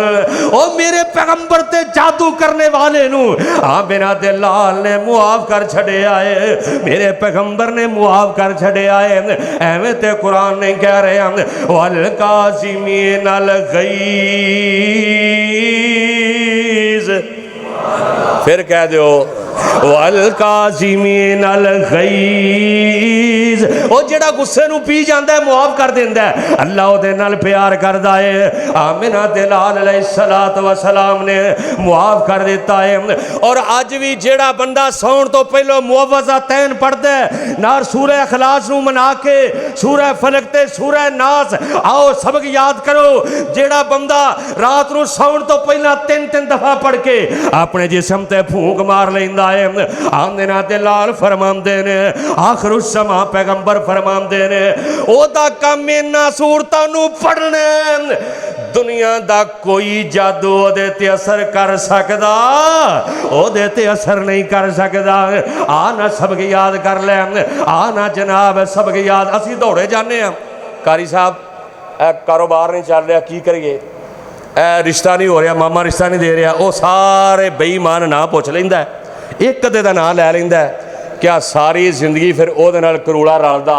ओ मेरे पैगंबर ते जादू करने वाले नू आमिना दे लाल ने मुआफ कर छड़े आए, मेरे पैगंबर ने मुआफ कर छड़े आए। एवें ते कुरान नहीं कह रहे हम वल काज़िमीनल गईज़, फिर कह दो वल काज़िमीनल गईज़। ओ जेड़ा गुस्से नू पी जांदा है मुआफ कर देंदा है, अल्लाह ओदे नाल प्यार करदा है। आमिना दे लाल अलैहिस्सलातु वस्सलाम ने मुआफ कर दिता है। और अज भी जेड़ा बंदा सौण तो पहलो मुअव्वज़तैन पढ़दा है नाल सूरह इखलास नू मना के सूरह फलक ते सूरह नास, आओ सबक याद करो। जेड़ा बंदा रात नू सौण तो पहला 3-3 दफा पढ़ के अपने जिस्म ते फूंक मार लैंदा है। आमिना दे लाल फरमांदे ने आखिरुस समा पैगंबर फरमांदे ने ओदा काम इन्हां सूरतां नू पढ़ना, दुनिया दा कोई जादू ओदे ते असर कर सकदा, ओदे ते असर नहीं कर सकदा। आ ना सबक याद कर ले, आ ना जनाब सबक याद। असी दौड़े जाने कारी साहब कारोबार नहीं चल रहा, की करिए, रिश्ता नहीं हो रहा, मामा रिश्ता नहीं दे रहा। वो सारे बेईमान ना पुछ लैंदा, एक कदे दा नाम लै लैंदा। क्या सारी जिंदगी फिर ओहदे नाल करूड़ा रलदा?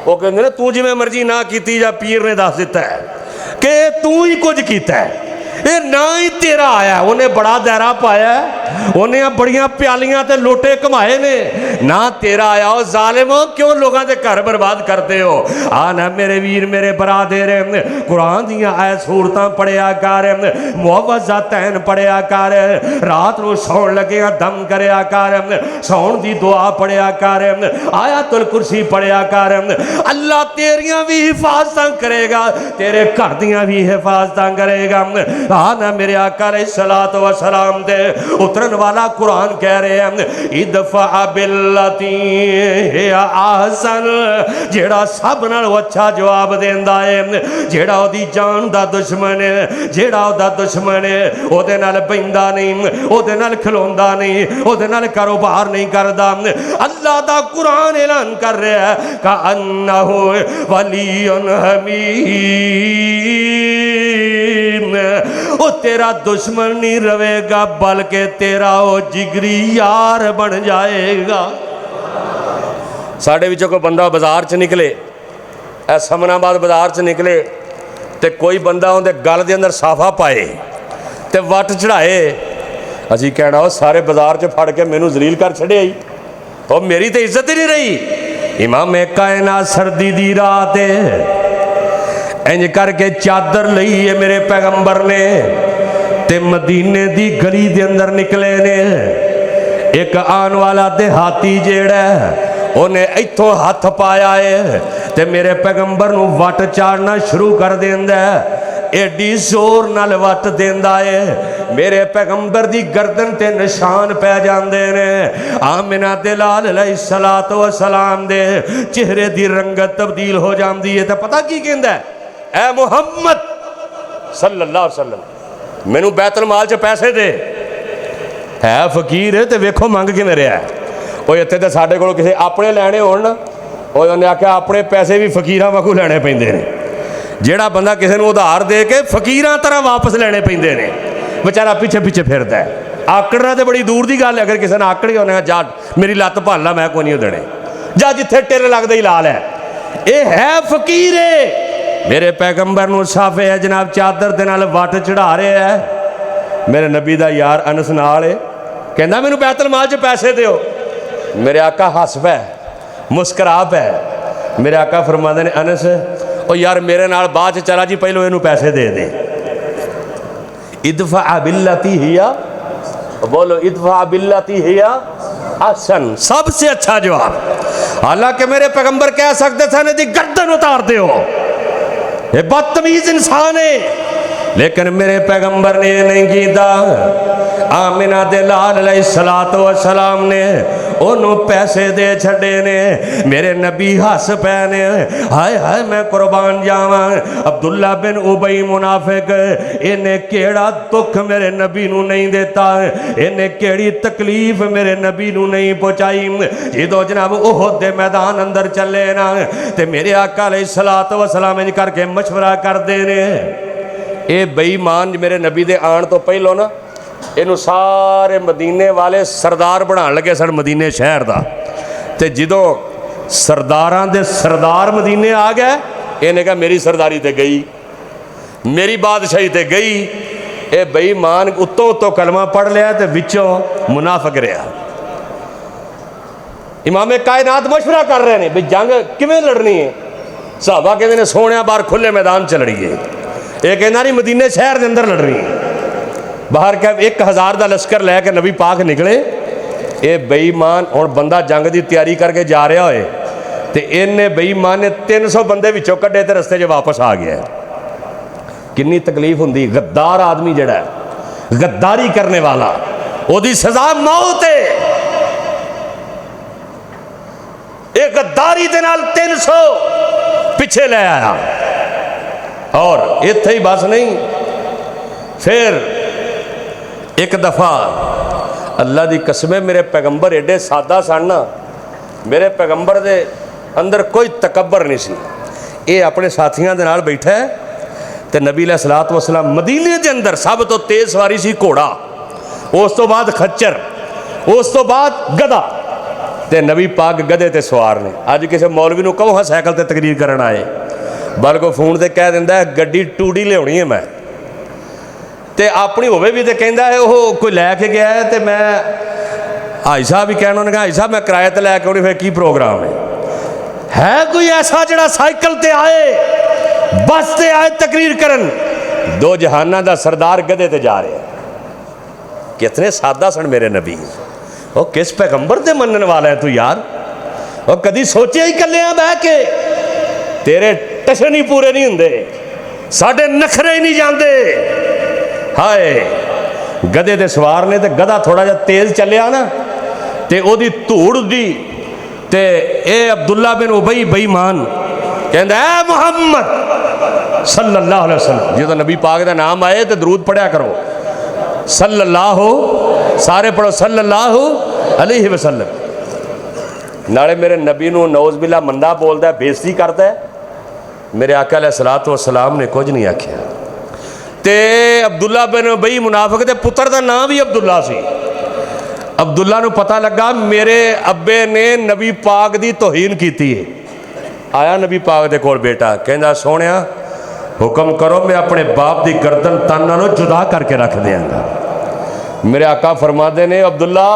वो कहंदे ने तू जिवें मर्जी ना कीती जा पीर ने दस दिता है कि तू ही कुछ कीता है, ये ना ही तेरा आया। उन्हें बड़ा दायरा पाया, उन्हें बड़ियां प्यालियां ते लोटे कमाए ने, ना तेरा आया। ओ जालिमो क्यों लोगों के घर बर्बाद करते हो? आ ना मेरे वीर मेरे बरादर कुरान दियां आयत सूरतां पढ़िया कर, मुअव्वज़तैन पढ़िया कर, रात नूं सौण लगे दम करया कर, सौण दी दुआ पढ़िया कर, आयतुल कुर्सी पढ़िया कर। अल्लाह तेरियां भी हिफाजत करेगा, तेरे घर दियां भी हिफाजत करेगा। ना मेरे आका अलैहिस्सलातु वस्सलाम दे उतरन वाला कुरान कह रहे हैं इदफा बिल्लती हिया आहसन। जेड़ा सब नाल अच्छा जवाब देंदा है, जेड़ा ओदी जान दा दुश्मन है, जेड़ा ओदा दुश्मन है ओदे नाल बैठदा नहीं, ओदे नाल खलोंदा नहीं, ओदे नाल कारोबार नहीं करदा। अल्लाह दा कुरान ऐलान कर रहा है का अन्नहु वलियुन हमीम। ओ तेरा दुश्मन नहीं रहेगा बल्कि तेरा वो जिगरी यार बन जाएगा। साढ़े विचों कोई बंदा बाजार च निकले, समनाबाद बाजार च निकले तो कोई बंदा उनके गल के अंदर साफा पाए तो वट चढ़ाए, असी कहना वो सारे बाजार च फड़ के मैनू जलील कर छड़िया ही, तो मेरी तो इज्जत ही नहीं रही। इमाम कायनात सर्दी दी रात इंज करके चादर लई है मेरे पैगंबर ने ते मदीने दी गली दे अंदर निकले ने। एक आने वाला देहाती जेड़ा उन्हें इथों हथ पाया है ते मेरे पैगंबर नूं वट चाड़ना शुरू कर देंदा है। एडी जोर नाल वट देंदा है मेरे पैगंबर दी गर्दन ते निशान पै जांदे ने। आमिना दे लाल अलैहिस्सलातु वस्सलाम दे चेहरे दी रंगत तब्दील हो जाती है। तो पता की कहंदा है, ऐ मुहम्मद सल्लल्लाहु अलैहि वसल्लम मैनू बैतुल माल च पैसे दे। है फकीर है तो वेखो मंग किवें रहा है। वो इत्थे तो साडे कोल किसे अपने लैणे होण ना, उन्हें आख्या अपने पैसे भी फकीरां वांगू लैणे पैंदे ने। ਜਿਹੜਾ ਬੰਦਾ ਕਿਸੇ ਨੂੰ ਉਧਾਰ ਦੇ ਕੇ ਫਕੀਰਾਂ ਤਰ੍ਹਾਂ ਵਾਪਸ ਲੈਣੇ ਪੈਂਦੇ ਨੇ, ਵਿਚਾਰਾ ਪਿੱਛੇ ਪਿੱਛੇ ਫਿਰਦਾ ਹੈ। ਆਕੜਨਾ ਤੇ ਬੜੀ ਦੂਰ ਦੀ ਗੱਲ ਹੈ। ਅਗਰ ਕਿਸੇ ਨੇ ਆਕੜ ਗਿਆ ਉਹਨੇ ਜਾ ਮੇਰੀ ਲੱਤ ਭੰਨ ਲਾ, ਮੈਂ ਕੋਈ ਨਹੀਂ ਦੇਣੇ, ਜਾਂ ਜਿੱਥੇ ਟਿਰ ਲੱਗਦਾ ਹੀ ਲਾ ਲੈ। ਇਹ ਹੈ ਫਕੀਰ ਏ। ਮੇਰੇ ਪੈਗੰਬਰ ਨੂੰ ਸਾਫੇ ਹੈ ਜਨਾਬ ਚਾਦਰ ਦੇ ਨਾਲ ਵੱਟ ਚੜਾ ਰਿਹਾ ਹੈ। ਮੇਰੇ ਨਬੀ ਦਾ ਯਾਰ ਅਨਸ ਨਾਲ ਏ, ਕਹਿੰਦਾ ਮੈਨੂੰ ਬੈਤੁਲ ਮਾਲ 'ਚ ਪੈਸੇ ਦਿਓ। ਮੇਰੇ ਆਕਾ ਹੱਸ ਪੈ, ਮੁਸਕਰਾ ਪੈ। ਮੇਰੇ ਆਕਾ ਫਰਮਾਉਂਦੇ ਨੇ ਅਨਸ ਉਹ यार मेरे नाल बाद चला जी, पहलो इनू पैसे दे दे। इदफा बिल्लती हिया, बोलो इदफा बिल्लती हिया अहसन, सबसे अच्छा जवाब। हालांकि मेरे पैगंबर कह सकते थे ना जी गर्दन उतार दो, ये बदतमीज इंसान है, लेकिन मेरे पैगंबर ने नहीं किया। आमिना दे लाल अलैहिस्सलातु वस्सलाम ने ओनू पैसे दे छड़े ने। मेरे नबी हस पै ने, हाय हाय मैं कुर्बान जावा। अब्दुल्ला बिन उबई मुनाफिक इन्हें केड़ा दुख मेरे नबी नू नहीं देता, इन्हें केड़ी तकलीफ मेरे नबी नू नहीं पहुँचाई। जो जनाब उहद दे मैदान अंदर चले ना ते मेरे आका अलैहिस्सलातु वस्सलाम इंज करके मशवरा करते ने। ये बेईमान मेरे नबी दे आण तो पहलों ना इनू सारे मदीने वाले सरदार बना लगे सन मदीने शहर का। तो जो सरदारां दे सरदार मदीने आ गए, इन्हें कहा मेरी सरदारी तो गई, मेरी बादशाही तो गई। ये बेईमान उत्तों उत्तों कलमा पढ़ लिया तो विचों मुनाफिक रहा। इमामे कायनात मशवरा कर रहे हैं भी जंग किवें लड़नी है। सहाबा कहते हैं सोने बाहर खुले मैदान च लड़ीए, ये कहना नहीं मदीने शहर के अंदर लड़नी है। बाहर क्या 1000 का लश्कर लैके नबी पाक निकले। ये बेईमान हुण बंदा जंग की तैयारी करके जा रहा होए तो इन्हें बेईमान ने 300 बंदे विचों कड्डे तो रस्ते 'च वापस आ गया। कितनी तकलीफ हुंदी। गद्दार आदमी जिहड़ा है, गद्दारी करने वाला, ओदी सज़ा मौत है। ये गद्दारी दे नाल 300 पिछे ले आया। और इत्थे ही बस नहीं, फिर एक दफ़ा अल्लाह की कसम मेरे पैगंबर एडे सादा सन ना, मेरे पैगंबर दे अंदर कोई तकबर नहीं सी। ये अपने साथियों के नाल बैठा है तो नबी अलैहिस्सलातु वस्सलाम मदीने के अंदर सब तो तेज़ सवारी सी घोड़ा, उस तो बाद खच्चर, उस तो बाद गधा। तो नबी पाक गधे ते सवार ने। अज किसी मौलवी नूं कहो हाँ साइकिल ते तकरीर करन आए, बल्कि फोन ते कह दिंदा है गड्डी टूडी लियाउणी है मैं, तो अपनी होवे भी तो कहता है वो कोई लैके गया है। तो मैं हाई साहब भी कहना, उन्होंने कहा हाई साहब मैं किराए ते लैके आउणी, फिर की प्रोग्राम है कोई ऐसा जिहड़ा साइकिल ते आए, बस ते आए तकरीर करन। दो जहाना दा सरदार गधे ते जा रहे हैं। कितने सादा सन मेरे नबी। वो किस पैगंबर ते मनन वाला है तू यार। वो कदी सोचे ही कलियां बह के तेरे टशन ही पूरे नहीं हुंदे, साडे नखरे ही नहीं जाते। हाय गधे दे सवार ने, तो गधा थोड़ा जा तेज चलिया ना तो ओदी धूड़ दी। तो ये अब्दुल्ला बिन उबई बेईमान कहंदा ऐ मुहम्मद सल्लल्लाहु अलैहि वसल्लम, जो नबी पाक का नाम आए तो दरूद पढ़िया करो, सल्लल्लाहु, सारे पढ़ो सल्लल्लाहु अलैहि वसल्लम। नाले मेरे नबी नूं नौज़ बिल्ला मंदा बोलता है, बेइज्जती करता है। मेरे आका अलैहिस्सलातु वस्सलाम ने कुछ नहीं आख्या। ते अब्दुल्ला बिन उबई मुनाफिक के पुत्र का नाम भी अब्दुल्ला सी। अब्दुल्ला नूं पता लगा मेरे अब्बे ने नबी पाक की तौहीन की है। आया नबी पाक दे कोल बेटा, कहंदा सोहणिया हुक्म करो मैं अपने बाप की गर्दन तन नालों जुदा करके रख देंगा। मेरे आका फरमाते ने अब्दुल्ला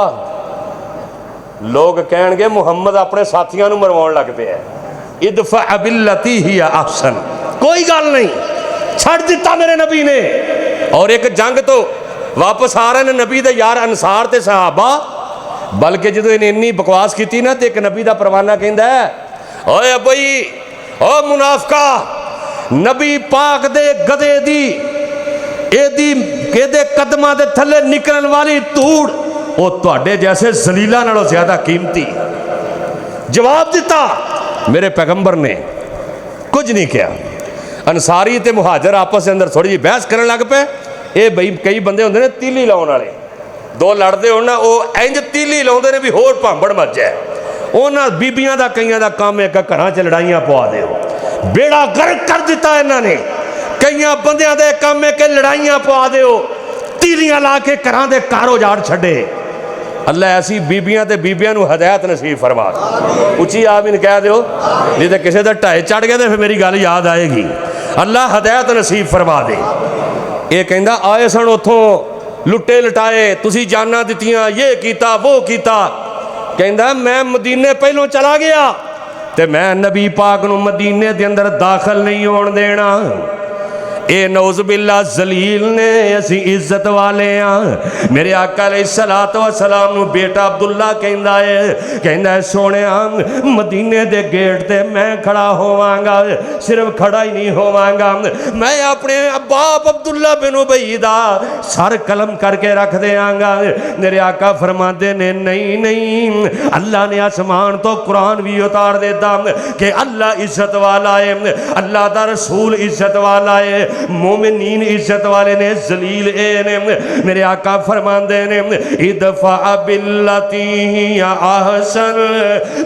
लोग कह मुहम्मद अपने साथियों को मरवाउण लग पे है। इदफा बिल्लती ही अहसन, कोई गल नहीं, छड़ दिता मेरे नबी ने। और एक जंग तो वापस आ रहे ने नबी दे यार अंसार ते सहाबा, बल्कि जो इन्हें इन्नी बकवास की ना तो एक नबी का परवाना कहता है, ओए बई ओ मुनाफका, नबी पाक दे गधे दी एदे कदमां दे थले निकलने वाली धूड़ वो तुहाडे जैसे जलीला नालों ज्यादा कीमती। जवाब दिता मेरे पैगंबर ने, कुछ नहीं किया। अंसारी ते मुहाजर आपस के अंदर थोड़ी जी बहस करन लग पे। ये बई कई बंदे होंदे ने तीली लाउण वाले, दो लड़ते हो ना वो इंज तीली लाउंदे ने भी होर भांबड़ मच जाए। उन्हां बीबियां दा कईयां दा काम एक घरां च लड़ाइयां पवा दे, बेड़ा गर्क कर दिता इन्हां ने। कईयां बंदियां दे काम है कि लड़ाइयां पवा दे, तीलियां ला के घरां दे घर उजाड़ छड्डे। अल्लाह ऐसी बीबियां ते बीबियां नूं हदायत नसीब फरमा। उची आमीन कह दिओ, नहीं तो किसी का ढाई चढ़ गया तो फिर मेरी गल याद आएगी। अल्लाह हदायत नसीब फरमा दे। ये कहंदा आए सन उथों लुटे लटाए, तुसी जाना दित्तियां, ये कीता वो कीता। कहंदा मैं मदीने पहलों चला गया ते मैं नबी पाक नूं मदीने दे अंदर दाखिल नहीं होण देना। ए नौज़ बिल्ला जलील ने, असी इज्जत वाले हाँ। मेरे आका अलैहिस्सलातु वस्सलाम नूं बेटा अब्दुल्ला कहंदा है सोहणिया मदीने दे गेट ते मैं खड़ा होवांगा, सिर्फ खड़ा ही नहीं होवांगा, मैं अपने बाप अब्दुल्ला बिन उबई दा सर कलम करके रख देंगा। मेरे आका फरमाते ने नहीं नहीं, अल्लाह ने आसमान तो कुरान भी उतार देता कि अल्लाह इज्जत वाला है, अल्लाह दा रसूल इज्जत वाला है, मोमिनीन इज्जत वाले ने, जलील ए ने। मेरे आका फरमाते ने इदफा बिल्लती हिया अहसन।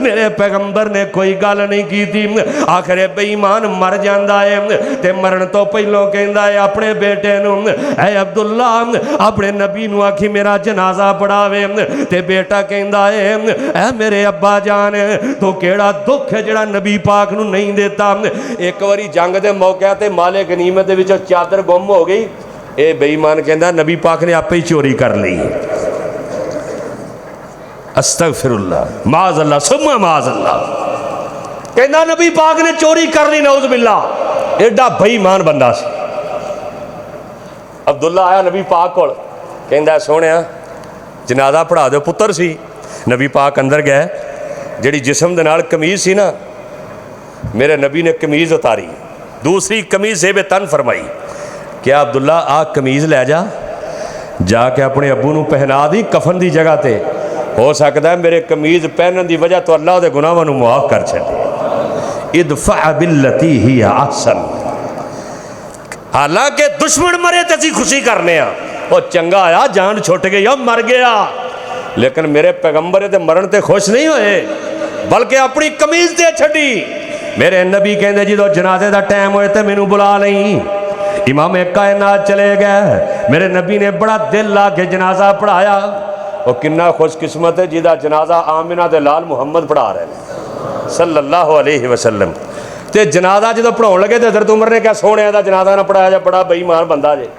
मेरे पैगंबर ने कोई गल नहीं की थी। आखिर बेईमान मर जाता है ते मरण तो पहलों कहता है अपने बेटे नूं, ऐ अब्दुल्ला अपने नबी नूं आखी मेरा जनाजा पढ़ावे। ते बेटा कहता है ऐ मेरे अब्बा जान तो केड़ा दुख है जिहड़ा नबी पाक नूं नहीं देता। एक बारी जंग दे मौके ते माले गनीमत दे विच चादर गुम हो गई। ये बेईमान कहता नबी पाक ने आपे ही चोरी कर ली। अस्तगफिरुल्लाह माज़अल्लाह सुम्मा माज़अल्लाह। कहता नबी पाक ने चोरी कर ली, नऊज़ बिल्लाह। एडा बेईमान बंदा सी। अब्दुल्ला आया नबी पाक कोल, कहता सोहणिया जनाजा पढ़ा दो। पुत्र सी। नबी पाक अंदर गए, जिहड़ी जिस्म दे नाल कमीज सी ना, मेरे नबी ने कमीज उतारी, दूसरी कमीज ज़ेब तन फरमाई। क्या अब्दुल्ला आ कमीज लै जा, जाके अपने अबू नूं पहना दी कफन की जगह ते। हो सकता है मेरे कमीज पहनने की वजह तो अल्लाह के गुनाहों नूं मुआफ कर छड्डे। इदफा बिल्लती ही अहसन। हालांकि दुश्मन मरे तो असीं खुशी करने आ, वो चंगा आया जान छुट गई, मर गया। लेकिन मेरे पैगंबर ते मरण ते खुश नहीं होए, बल्कि अपनी कमीज दे छड्डी। मेरे नबी कहते जो जनाजे का टाइम होए तो मैनू बुला नहीं। इमाम कायनात चले गए, मेरे नबी ने बड़ा दिल ला के जनाजा पढ़ाया। वो किन्ना खुशकिस्मत है जिहदा जनाजा आमिना दे लाल मुहम्मद पढ़ा रहे हैं सल्लल्लाहु अलैहि वसल्लम। ते जनाजा जो पढ़ाउण लगे तो हज़रत उमर ने क्या सोहणिया दा जनाजा ना पढ़ाया जा, बड़ा बेईमान बंदा जे,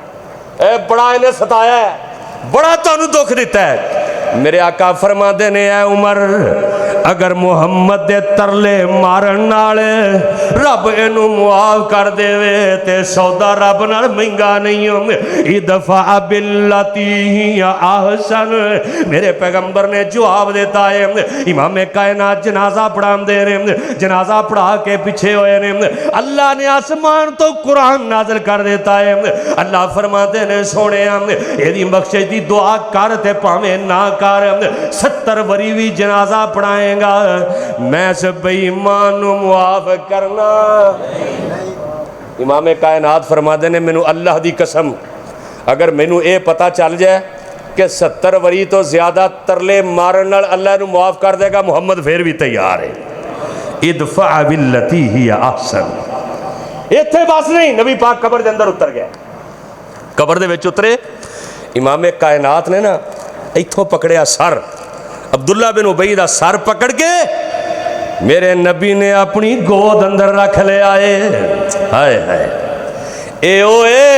ए बड़ा इन्हें सताया है, बड़ा तुहानू दुख दिता है। मेरे आका फरमाते ने ऐ उमर अगर मुहम्मद दे तरले मारन नाल रब इनू मुआफ कर देवे ते सौदा रब नाल महंगा नहीं हो। इदफा बिल्लती हिया अहसन। मेरे पैगंबर ने जवाब देता है। इमाम कायनात जनाजा पढ़ाते ने, जनाजा पढ़ा के पीछे होए ने, अल्लाह ने आसमान तो कुरान नाज़िल कर देता है। अल्लाह फरमाते ने सोने यदि बख्शिश दी दुआ कर ते भावें ना कर, 70 वरी भी जनाजा पढ़ाएगा मैं सब बेईमान नूं मुआफ करना। इमाम कायनात फरमाते ने मैनू अल्लाह दी कसम अगर मैनू ये पता चल जाए कि 70 वरी तो ज़्यादा तरले मारन नाल अल्लाह नूं मुआफ कर देगा, मुहम्मद फिर भी तैयार है। इदफा बिल्लती हिया अहसन। इत्थे बस नहीं, नबी पाक कबर के अंदर उतर गया। कबर दे विच उतरे, इमाम कायनात ने ना इत्थों पकड़िया सर, अब्दुल्ला बिन उबई दा सर पकड़ के मेरे नबी ने अपनी गोद अंदर रख लिया है। हाय हाय ए ओए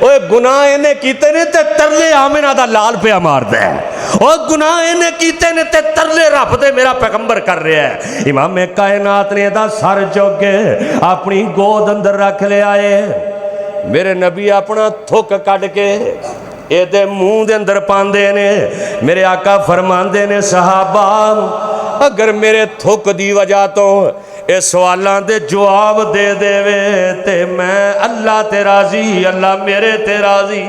ओए गुनाह इन्हें कीते ने ते तरले आमिना दा लाल पिया मारदा है। ओ गुनाह इन्हें कीते ने ते तरले रब दे मेरा पैगंबर कर रहा है। इमाम कायनात ने दा सर चुक के अपनी गोद अंदर रख लिया है। मेरे नबी अपना थुक कट के एदे मुंह दे अंदर पांदे ने। मेरे आका फरमांदे ने सहाबा अगर मेरे थुक दी वजह तो ये सवालों के जवाब दे देवे ते मैं अल्लाह ते राजी, अल्लाह मेरे ते राजी।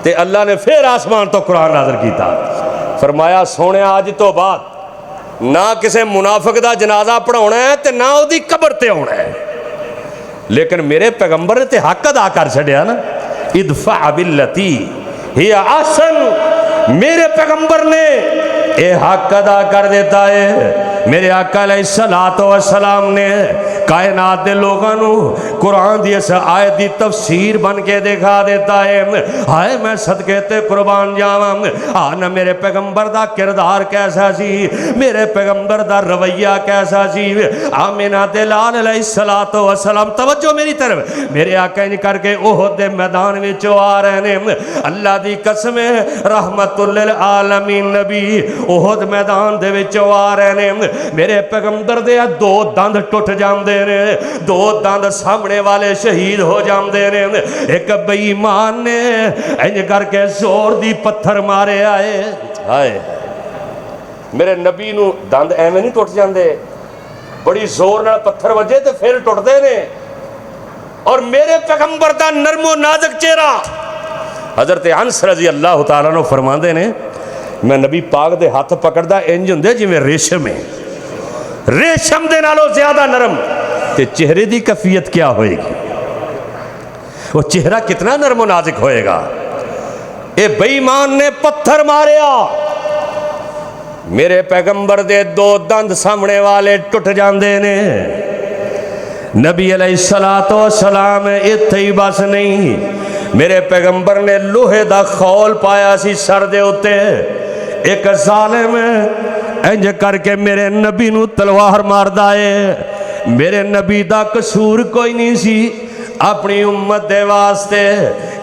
ते अल्लाह ने फिर आसमान तो कुरान नाज़िल किया, फरमाया सोने अज तो बाद ना किसी मुनाफिक का जनाजा पढ़ाना है ते ना उसकी कबर ते आना है। लेकिन मेरे पैगंबर ने ते हक अदा कर छड़िया ना, इदफा बिल्लती हिया अहसन। मेरे पैगंबर ने यह हक अदा कर देता है। मेरे आका अलैहिस्सलातो वस्सलाम ने कायनात के लोगों को कुरान की इस आयत की तफसीर बन के दिखा देता है। हाय मैं सदके ते कुर्बान जावां, न मेरे पैगंबर का किरदार कैसा सी, मेरे पैगंबर का रवैया कैसा सी। आमिना दे लाल अलैहिस्सलातो वस्सलाम तवज्जो मेरी तरफ, मेरे आका इन करके ओहद दे मैदान में आ रहे ने। अल्लाह की कसम रहमतुल लिल आलमीन नबी ओहद मैदान दे विच आ रहे ने। मेरे पैगंबर दे दो दंद टुट जाते ने, दो दंद सामने वाले शहीद हो जाते ने। एक बेईमान ने इंज करके जोर दी पत्थर मारे आए। हाय मेरे नबी नू दंद एवें नहीं टुट जाते, बड़ी जोर नाल पत्थर वजे तो फिर टुटते ने। और मेरे पैगंबर का नरमो नाजुक चेहरा हजरत अनस रजी अल्लाह तआला अन्हु फरमाते ने, मैं नबी पाक दे हाथ पकड़दा इंज हुंदे जिवें रेशम है, रेशम दे नालों ज्यादा नरम। ते चेहरे की कैफियत क्या होएगी, वो चेहरा कितना नरम नाजुक होएगा। ये बेईमान ने पत्थर मारिया, मेरे पैगंबर दे दो दंद सामने वाले टुट जाते ने। नबी अलैहिस्सलातो वस्सलाम इत्थे ही बस नहीं, मेरे पैगंबर ने लोहे दा खौल पाया सी सर दे उत्ते। एक जालिम इंज करके मेरे नबी नू तलवार मारदा है। मेरे नबी दा कसूर कोई नहीं सी अपनी उम्मत दे वास्ते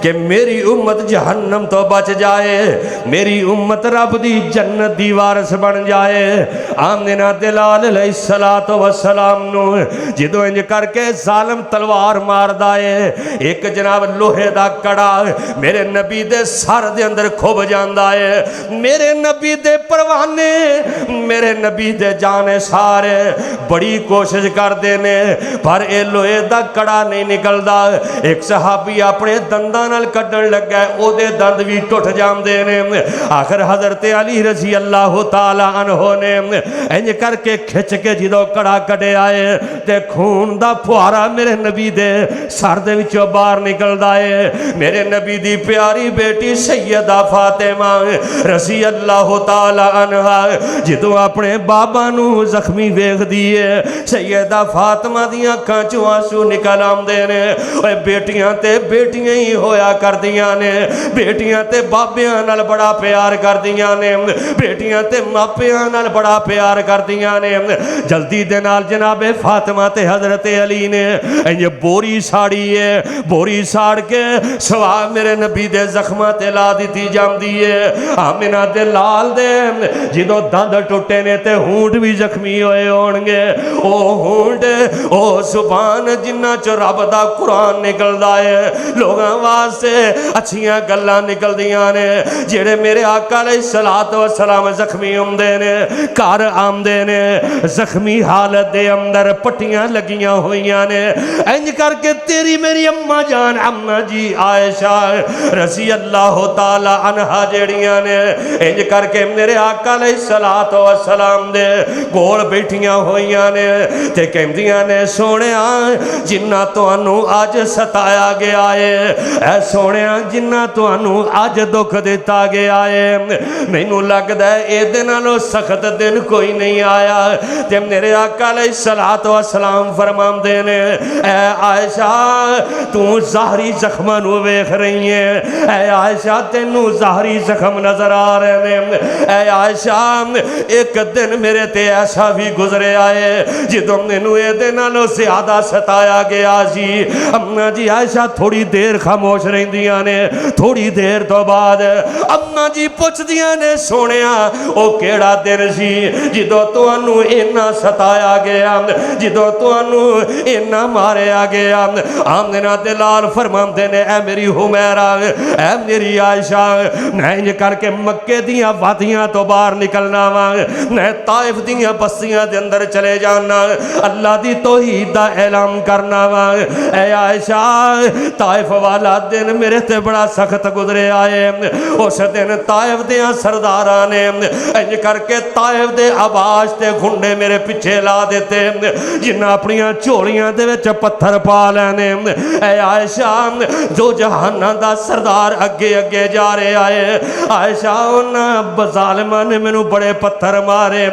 कि मेरी उम्मत जहन्नम तो बच जाए, मेरी उम्मत रब दी जन्नत दी वारस बन जाए। आमिना दे लाल अलैहिस्सलातो वस्सलाम नू जिदों इंज करके जालिम तलवार मारदा है, एक जनाब लोहे दा कड़ा मेरे नबी दे सर दे अंदर खुब जांदा है। मेरे नबी दे परवाने, मेरे नबी दे जाने सारे बड़ी कोशिश करते ने पर ये लोहे दा कड़ा नहीं निकलता। एक सहाबी अपने दंदां नाल कड्ढण लगा, ओदे दंद भी टुट जांदे ने। आखिर हजरत अली रजी अल्लाह तआला अन्हो ने इंज करके खिंच के जदों कड़ा कढ़िया है ते खून दा फुहारा मेरे नबी दे सर दे विचों बाहर निकलदा है। मेरे नबी दी प्यारी बेटी सैयदा फातिमा रजी अल्लाह तआला अन्हा जदों अपने बाबा नू जख्मी वेखदी है, सैयदा फातिमा दी अखां चों आंसू निकल आउंदे ने। बेटियां ते बेटियां ही होया करदियां ने, बेटियां ते बाबियां नाल बड़ा प्यार करदियां ने, बेटियां ते मापियां नाल बड़ा प्यार करदियां ने। जल्दी दे नाल जनाबे फातिमा ते हजरत अली ने इंज बोरी साड़ी है, बोरी साड़ के सवा मेरे नबी दे जख्मां ते ला दी जाती है। आमिना दे लाल दे जदों दंद टुटे ने ते हूंठ भी जख्मी होए होणगे। ओ हूंठ ओ सुभान जिन्ना च रब दा कुरान निकलदा है, लोगों वास्ते अच्छियां गल्लां निकलदियां ने। जेड़े मेरे आका अलैहिस्सलातो वस्सलाम जख्मी हुंदे ने घर आंदे ने, जख्मी हालत दे अंदर पट्टियां लगियां होइयां ने। इंज करके तेरी मेरी अम्मा जान अम्मा जी आयशा रज़ी अल्लाह तआला अन्हा जेड़ियां ने इंज करके मेरे आका अलैहिस्सलातो वस्सलाम दे कोल बैठियां होइयां ने ते कहंदियां ने सोहणिया जिन्ना तुहानू अज सताया गया है, ऐ सोहणिया जिन्ना तुहानू अज दुख दिता गया है, मैनू लगदा है इहदे नालों सख्त दिन कोई नहीं आया। ते मेरे आका अलैहिस्सलातो वस्सलाम फरमांदे ने ऐ आयशा तू ज़ाहरी जख्मां नू वेख रही है, ऐ आयशा तेनू ज़ाहरी जख्म नजर आ रहे ने। ऐ आयशा एक दिन मेरे ते ऐसा भी गुजरिया है जदों मैनू इहदे नालों ज्यादा सताया गया सी। अम्मा जी आयशा थोड़ी देर खामोश खामोश रहिंदियां ने। थोड़ी देर तो बाद अम्मा जी पुछदियां ने सोनिया ओ केड़ा दिन सी जिदों तुहानू इन्ना सताया गया, जिदों तुहानू इन्ना मारिया गया। आमना ते लाल फरमांदे ने ऐ मेरी हुमैरा, ऐ मेरी आयशा, मैं इंज करके मक्के दियां वादियां तो बाहर निकलना वा, मैं ताइफ दियां बस्तियां दे अंदर चले जाना, अल्लाह दी तौहीद दा ऐलान करना वा। ऐ आयशा ताइफ वाला दिन मेरे ते बड़ा सख्त गुजरे आए। उस दिन ताइफ दियां सरदारां ने इंज करके ताइफ दे आबाश ते खुंडे मेरे पिछे ला देते, जिन्ना अपनियां झोलियां दे विच पत्थर पा लेने। ऐ आयशा जो जहाना दा सरदार अगे अगे जा रहे आए। आयशा उन्हां ज़ालिमां ने मैनू बड़े पत्थर मारे,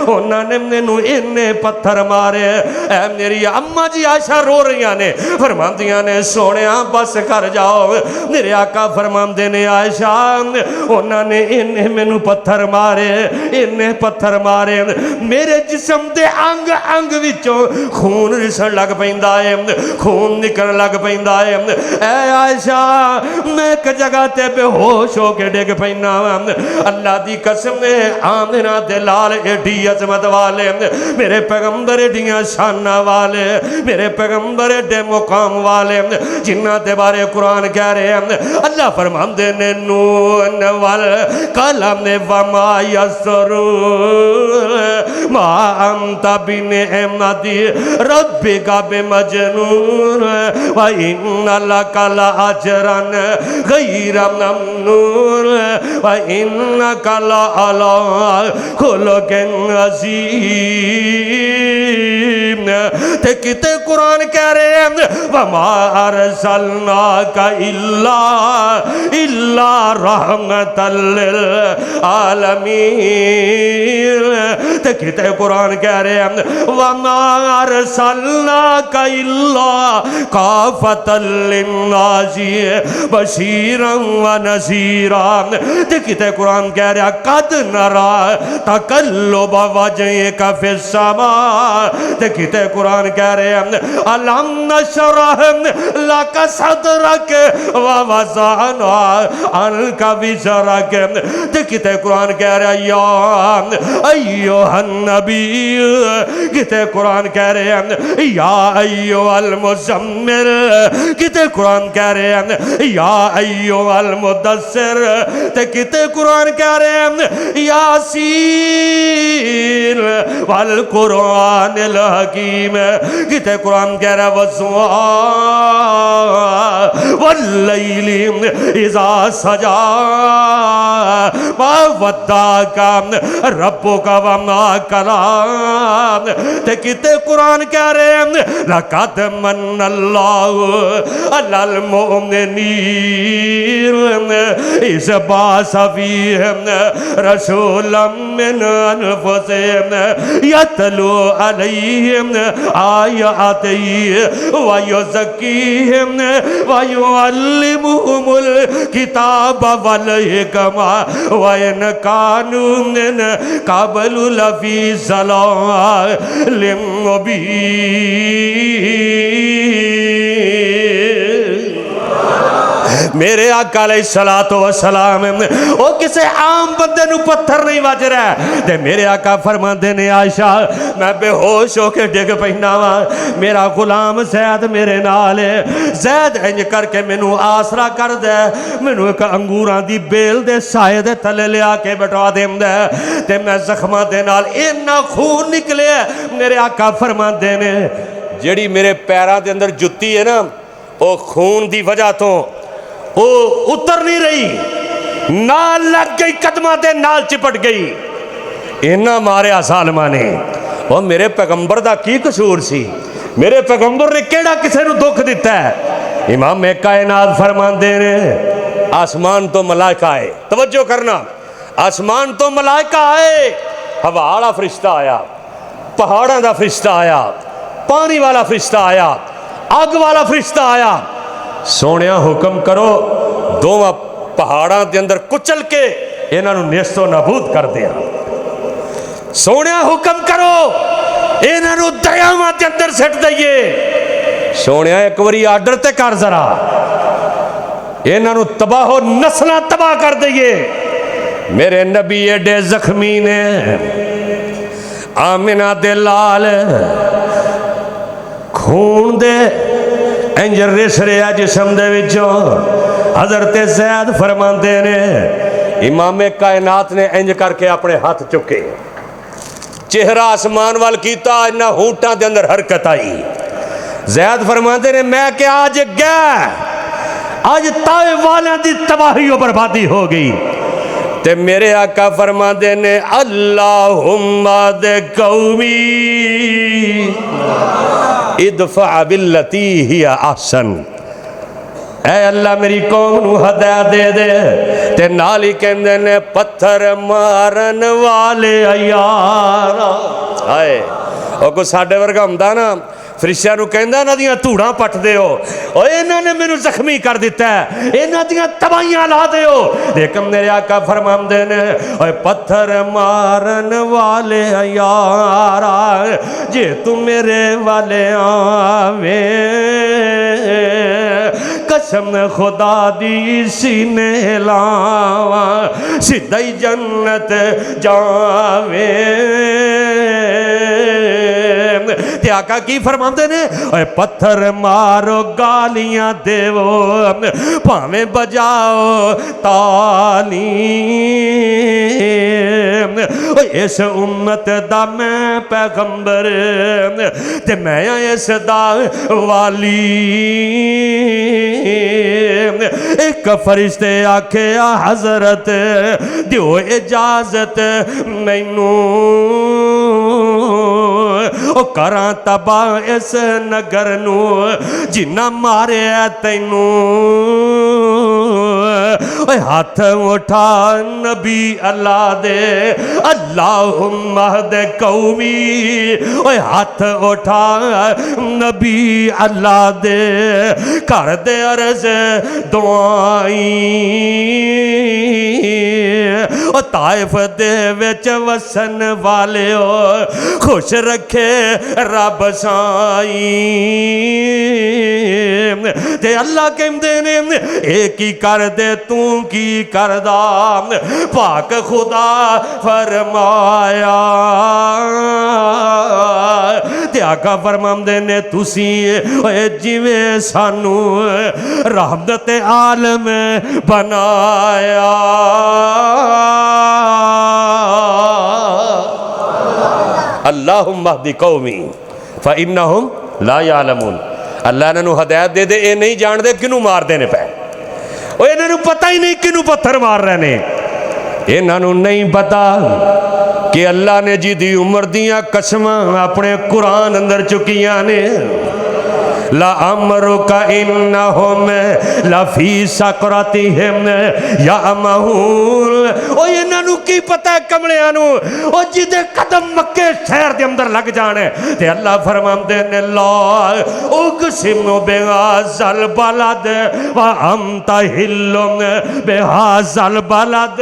उन्होंने मैनू इन्ने पत्थर मारे। ऐ मेरी अम्मा जी आयशा रो रही ने, फरमांदियां ने सोनिया बस कर जाओ। मेरे आका फरमांदे ने आयशा उन्होंने इन्ने मैनू पत्थर मारे, इन्ने पत्थर मारे, मेरे जिस्म दे अंग अंग विचों खून रिसण लग पैंदा है, खून निकल लग पैंदा है। ऐ आयशा मैं एक जगह ते बेहोश होके डिग पैना। अल्लाह दी कसम है आमिना दे लाल एडी अजमत वाले, मेरे पैगंबर एडियां शाना वाले, मेरे पैगंबर एडे मुकाम वाले, जिन्हां दे बारे कुरान कह रहे हैं। अल्लाह फरमांदे ने नून वल कलम वमा यसरू मा अंता बिनिअमति रब्बिका बिमजनून व इन्ना लका लअजरन गैरा ममनून व इन्नका लअला खुलुकिन अज़ीम। ते किते कुरान कह रहे हैं वमा अरसलनाका इल्ला रहमतल लिल आलमीन। ते किते कुरान कह रहे हैं वमा अरसलनाका इल्ला काफतल लिन्नासी बशीरन व नज़ीरा। ते किते कुरान कह रहा कद नरा तकल्लुब वजहिका फिस्समा। ते किते कुरान कह रहे हैं अलम नशरह लक सदरक व वज़अना अन्का विज़रक। ते किते कुरान कह रहा या अय्युहन नबी, किते कुरान कह रहे हैं या अय्युहल मुज़म्मिल, किते कुरान कह रहे हैं या अय्युहल मुदस्सिर। ते किते कुरान कह रहे हैं यासीन वल कुरानिल हकीम। किते कुरान कह रहा वज़्ज़ुहा वल्लैली इज़ा सजा मा वद्दाका रब्बुका वमा कला। ते किते कुरान कह रहे हैं लक़द मन्नल्लाहु अलल मुमिनीन इज़ बाअस फ़ीहिम रसूलन मिन अनफुसिहिम यतलू अलैहिम आयातिही व युज़क्कीहिम व युअल्लिमुहुमुल किताब वल हिकमा व इन कानू मिन क़ब्लु लफ़ी ज़लालिम मुबीन। मेरे आका अलैहिस्सलातु वस्सलाम वो किसी आम बंदे नू पत्थर नहीं वज रहा ते मेरे आका फरमांदे ने आयशा मैं बेहोश होके डिग पैना वा, मेरा गुलाम ज़ैद मेरे नाल है। ज़ैद इंज करके मैनू आसरा कर दे, मैनू एक अंगूरां दी बेल दे साए दे थले लिया के बिठा देंदा ते मैं जख्मां दे नाल इन्ना खून निकले। मेरे आका फरमांदे ने जेड़ी मेरे पैरां दे अंदर जुत्ती है ना वो खून दी वजह तो वो उतर नहीं रही, नाल लग गई, कदमां दे नाल चिपट गई। इन्ना मारिया सालमा ने। वो मेरे पैगंबर दा की कसूर सी? मेरे पैगंबर ने केड़ा किसे नू दुख दिता है? इमाम कायनात फरमांदे ने आसमान तो मलाइका आए, तवज्जो करना, आसमान तो मलाइका आए, हवा वाला फरिश्ता आया, पहाड़ों का फरिश्ता आया, पानी वाला फरिश्ता आया, अग वाला फरिश्ता आया। सोनिया हुक्म करो दोवां पहाड़ों के अंदर कुचल के इन्हों नेस्तो नाबूद कर दिया। सोनिया हुक्म करो इन्हों दरियावां के अंदर सिट दईए। सोनिया एक बारी आर्डर ते कर जरा इन्हों तबाहो नस्ल तबाह कर दईए। मेरे नबी एडे जख्मी ने आमिना दे लाल खून दे इंज रिस रहा जिसम दे विचों। हजरत ज़ैद फरमाते ने इमामे कायनात ने इंज करके अपने हाथ चुके, चेहरा आसमान वाल कीता, इन्ना हूटां दे अंदर हरकत आई। ज़ैद फरमाते ने मैं क्या आज गया, आज ताए वाले दी तबाही और बर्बादी हो गई। ते मेरे आका फरमाते ने अल्लाहुम्मा दे कौमी इदफा बिल्लती हिया अहसन। ऐ अल्लाह मेरी कौम नू हदायत दे दे। ते नाल ही कहंदे ने पत्थर मारन वाले यार हाय। और कोई साडे वर्गा हुंदा ना फरिश्तियां नू कहंदा इन्हां दियां धूड़ां पट दिओ, ओए इन्हां ने मैनू जख्मी कर दिता है, इन्हां दियां तबाहियां ला दिओ। लेकिन मेरे आका फरमांदे ने ओए पत्थर मारन वाले यार जे तू मेरे वाले आवे कसम खुदा दी सीने लावा सीधा ही जन्नत जावे। ते आका की फरमाते ने ओए पत्थर मारो गालियां देवो भावें बजाओ ताली। इस उम्मत दा मैं पैगंबर ते मैं इस दा वाली। एक फरिश्ते आख्या हजरत दिओ इजाजत मैनू करा तबा इस नगर नू जिन्ना मारे तैनू। हाथ उठा नबी अल्लाह दे अल्लाहुम्मा दे कौमी। हाथ उठा नबी अल्लाह दे कर दे अर्ज दुआई। ताइफ दे विच वसन वाले खुश रखे रब साई। ते अल्लाह कहंदे ने एक ही कर दे तू की करदा पाक खुदा फरमाया। ते आका फरमांदे ने तुसी जिवें सानू रहमत आलम बनाया। अल्लाहुम्मा हदी कौमी फइन्नहुम ला यालमून। अल्लाह इन्हों हदायत दे दे, ये नहीं जानते किनू मारते ने पै। इन्हों पता ही नहीं किनू पत्थर मार रहे ने। इन्हों नहीं पता कि अल्लाह ने जी दी उम्र दियां कसमां अपने कुरान अंदर चुकियां ने। ला अमरुका इन्नहुम लफी सकरातिहिम यामहून। ओ इन्हां की पता है कमलियां नू ओ जिदे कदम मक्के शहर दे अंदर लग जाने। ते अल्लाह फरमांदे ने ला उकसिमु बिहाज़ल बलद व अंता हिल्लुम बिहाज़ल बलद।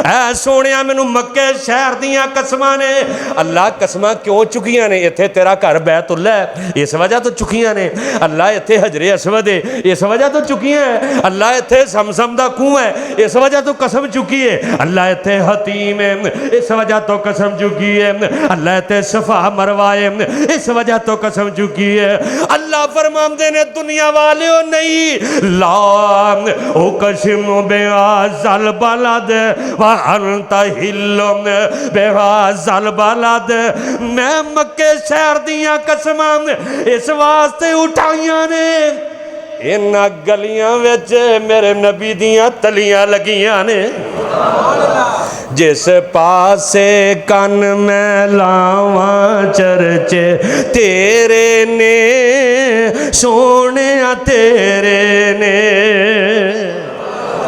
ऐ सोनिया मैनू मक्के शहर दियां कसमां ने। अल्लाह कसमां क्यों चुकियां ने? इत्थे तेरा घर बैतुल्ला है इस वजह तो चुकियां ने। अल्लाह इत्थे हजरे असवद है इस वजह तो चुकी है। अल्लाह इत्थे समसम दा खूह है इस वजह तो कसम चुकी है। अल्लाह इत्थे हतीम है इस वजह तो कसम चुकी है। अल्लाह इत्थे सफा मरवा है इस वजह तो कसम चुकी है। अल्लाह फरमांदे ने दुनिया वाले नहीं ला ओ कसम बिहाज़ल बलद व अंता हिल्लुम बिहाज़ल बलद। मैं मक्के शहर दियां कसमां इस वास्ते उठाइयां ने इन्हां गलियां विच मेरे नबी दियां तलियां लगियां ने। जिस पासे कन मैं लावां चर्चे तेरे ने सोने तेरे ने।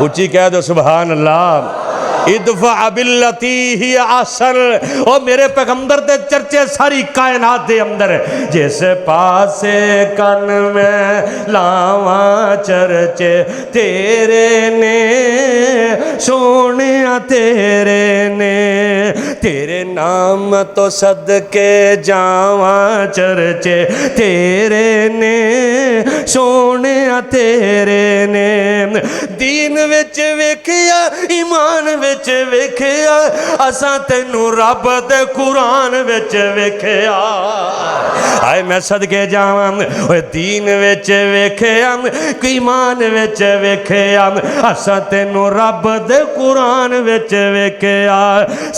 उच्ची कह दो सुभान अल्लाह। इदफा बिल्लती ही अहसन। ओ मेरे पैगंबर दे चर्चे सारी कायनात दे अंदर। जिस पासे कन में लावां चर्चे तेरे ने सोने तेरे ने। तेरे नाम तो सदके जावा चर्चे तेरे ने सोने तेरे ने दीन विच वेखिया ईमान विच वेखिया असां तैनू रब दे कुरान विच वेखिया आए मैं सदके जावां ओए दीन विच वेखिया ईमान विच वेखिया असां तैनू रब दे कुरान विच वेखिया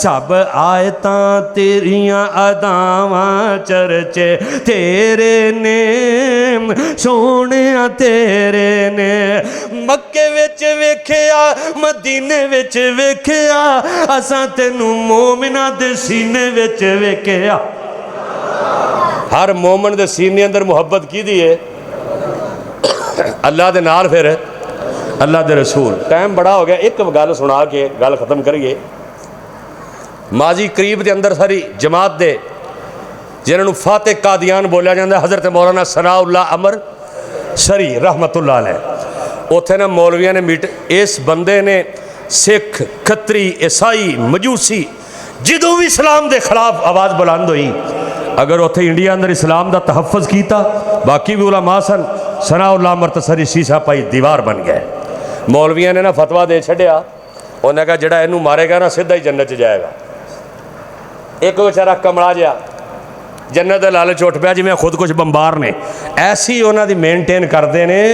सब आयतां तेरियां अदावां चर्चे तेरे ने सोने तेरे ने मक्के विच वेखिया मदीने विच वेखिया असां तैनू मोमिना दे सीने विच वेखिया हर मोमन दे सीने अंदर मुहब्बत की दी है अल्लाह दे नाल फिर अल्लाह दे रसूल टाइम बड़ा हो गया एक गल सुना के गल खत्म करिए माजी करीब के अंदर सारी जमात दे जिन्होंने फाते कादियान बोलिया जाता हज़रत मौलाना सनाउल्लाह अमर सरी रहमतुल्लाह अलैह उत्थे ना मौलविया ने मीट इस बंदे ने सिख खत्री ईसाई मजूसी जो भी इस्लाम के खिलाफ आवाज़ बुलंद हुई अगर उत्थे इंडिया अंदर इस्लाम का तहफ़ुज़ किया बाकी भी उलमा सन सनाउल्लाह अमर तसरी शीशा पाई दीवार बन गए मौलविया ने ना फतवा दे छड्या उन्हें कहा जिहड़ा इनू मारेगा ना सीधा ही जन्नत च जाएगा एक बेचारा कमला जिहा जन्नत दे लालच उठ पिया जिवें खुद कुछ बंबार ने ऐसी उन्हों की मेनटेन करते हैं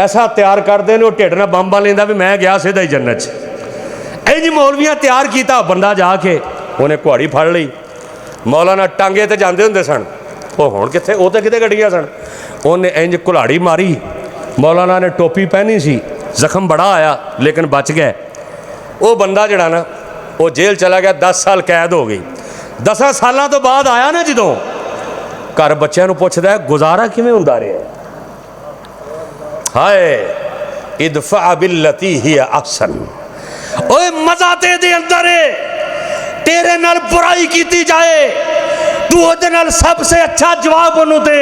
ऐसा तैयार करते हैं वो ढिड नाल बंबा लेंदा भी मैं गया सीधा ही जन्नत च इंज मौलवियां तैयार किया बंदा जाके उन्हें कुहाड़ी फड़ ली मौलाना टांगे ते जाते होंदे सन वो हुण कित्थे वो तो किते गड्डियां सन उन्हें इंज कुल्हाड़ी मारी मौलाना ने टोपी पहनी सी जख्म बड़ा आया लेकिन बच गए वो बंदा जड़ा ना वो जेल चला गया 10 साल कैद हो गई 10 सालों तो बाद आया ना जो घर बच्चों पुछदा है गुजारा किवें हुंदा रहा हाय इदफा बिल्लती ही अहसन ओए मजा तेरे अंदर है तेरे नाल बुराई की जाए तू ओदे नाल सबसे अच्छा जवाब उन्होंने दे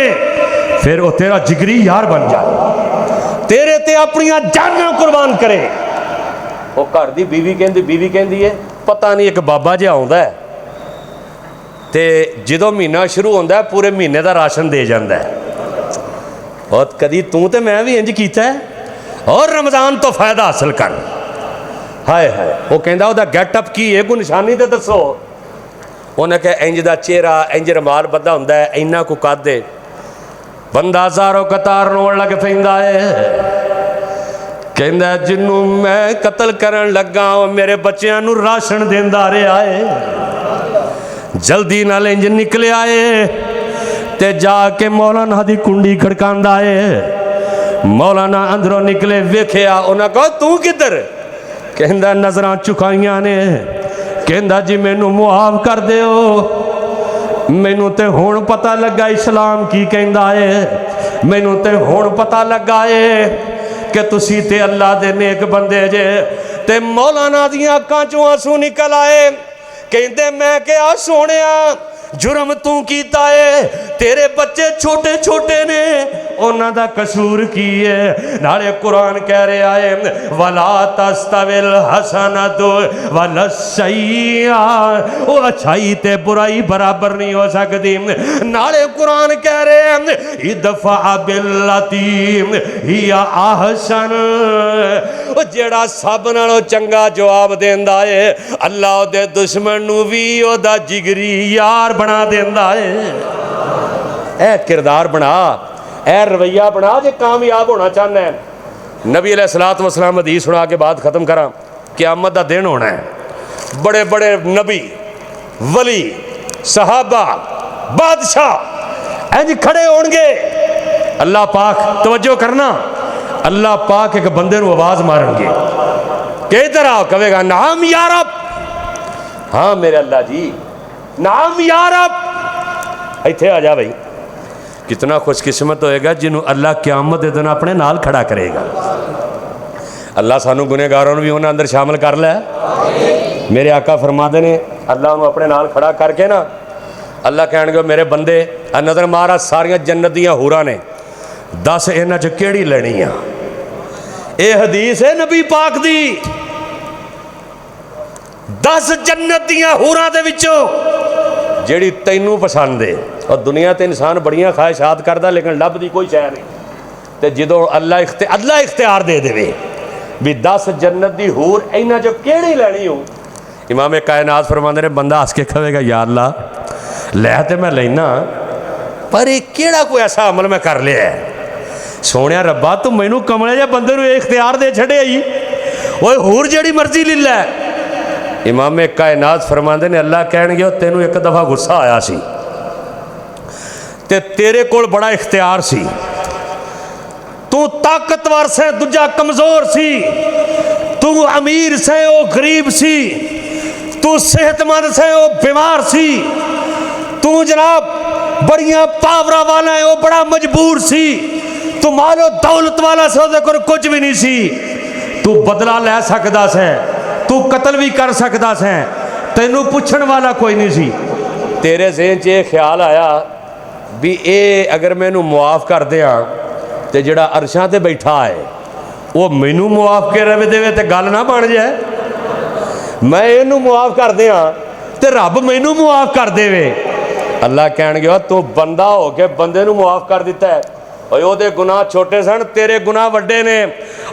फिर वो तेरा जिगरी यार बन जाए तेरे ते अपनियां जानां कुर्बान करे वो घर की बीवी कहती है पता नहीं एक बाबा जिहा आउंदा है तो जो महीना शुरू होता है पूरे महीने का राशन दे जाता है और कदी तू तो मैं भी इंज किया है और रमज़ान तो फायदा हासिल कर हाय हाय वो कहता वह गैटअप की है कोई निशानी तो दसो उन्हें कहा इंज का चेहरा इंज रमाल बंदा होंदा है इन्ना को कद है बंदा ज़ारो कतार रोन लग पैंदा है कहंदा जिन्नू मैं कतल करन लगा मेरे बच्चों नू राशन देंदा रहा है जल्दी नाल इंज निकले आए ते जाके मौलाना दी कुंडी खड़कांदा है मौलाना अंदरों निकले वेखिया उन्हें कहा तू किधर कहंदा नज़रां चुकाइयां ने कहंदा जी मैनू मुआफ कर दिओ मैनू ते हुण पता लगा इस्लाम की कहंदा है मैनू ते हुण पता लगा है कि तुसी ते अल्लाह दे नेक बंदे जे ते मौलाना दियां अक्कां चों आंसू निकल आए कहंदे मैं क्या सोनिया जुर्म तू कीता है तेरे बच्चे छोटे छोटे ने उन्हां दा कसूर की है नाले कुरान कह रहा है वला तस्तविल हसनतु वला सय्या वो अच्छाई ते बुराई बराबर नहीं हो सकती नाले कुरान कह रहे हैं इदफा बिल्लती हिया अहसन वो जेड़ा सब नालों चंगा जवाब देंदा है अल्लाह दे दुश्मन नू भी ओदा जिगरी यार बना देंदा है ए किरदार बना ए रवैया बना जे कामयाब होना चाहना है नबी अलैहिस्सलातु वस्सलाम हदीस सुना के बाद खत्म करा क़यामत दा दिन होना है बड़े बड़े नबी वली सहाबा बादशाह इंज खड़े होंगे अल्लाह पाक तवज्जो करना अल्लाह पाक एक बंदे नू आवाज मारनगे कि इधर आओ कहेगा नाम या रब हाँ मेरे अल्लाह जी नाम या रब इत्थे आ जा भाई कितना खुशकिस्मत होएगा जिन्हों अल्लाह क़यामत दे दिन अपने नाल खड़ा करेगा अल्लाह सानू गुनहगारों भी उन्होंने अंदर शामिल कर लै मेरे आका फरमाते ने अल्लाह उन्होंने अपने नाल खड़ा करके ना अल्लाह कहणगे मेरे बंदे नज़र मारा सारिया जन्नत दियां हूरां ने दस इन्हां च किहड़ी लेनी आ ये हदीस है नबी पाक दी 10 जन्नत दियां हूरां दे विचों जिहड़ी तैनूं पसंद है। और दुनिया ते इंसान बड़ियां ख्वाहिशात करदा लेकिन लभदी कोई शै नहीं। तो जो अल्लाह इख्तियार दे देवे भी 10 जन्नत दी हूर इन्हां चों किहड़ी लैनी हो। इमाम कायनात फरमांदे ने बंदा हस के कहेगा या अल्लाह लै ते मैं लेना पर ये किहड़ा कोई ऐसा अमल मैं कर लिया है। सोनिया रब्बा तू मैनू कमले जे बंदे नूं इख्तियार दे छड़िया ही ओए हूर जिहड़ी मर्जी ले लै। इमाम कायनात फरमांदे ने अल्लाह कहणगे तेनू एक दफ़ा गुस्सा आया सी ते तेरे कोल बड़ा इख्तियार सी, तू ताकतवर से दूजा कमज़ोर सी, तू अमीर से वो गरीब सी, तू सेहतमंद से वो बीमार सी, तू जनाब बड़िया पावरा वाला है वो बड़ा मजबूर सी, तू मालो दौलत वाला से वो कुछ भी नहीं सी, तू बदला लै सकदा से, तू कतल भी कर सकदा से, तेनू पुछण वाला कोई नहीं सी। तेरे ज़हन च ये ख्याल आया भी ये अगर मैनू मुआफ़ कर दिया तो जिहड़ा अरशां ते बैठा है वो मैनू मुआफ़ के रवे देवे तो गल ना बन जाए। मैं इनू मुआफ़ कर दिया तो रब मैनू मुआफ़ कर देवे। अल्लाह कहणगे तू बंदा हो के बंदे नू मुआफ़ कर दिता है, ओए गुनाह छोटे सन तेरे गुनाह वड्डे ने।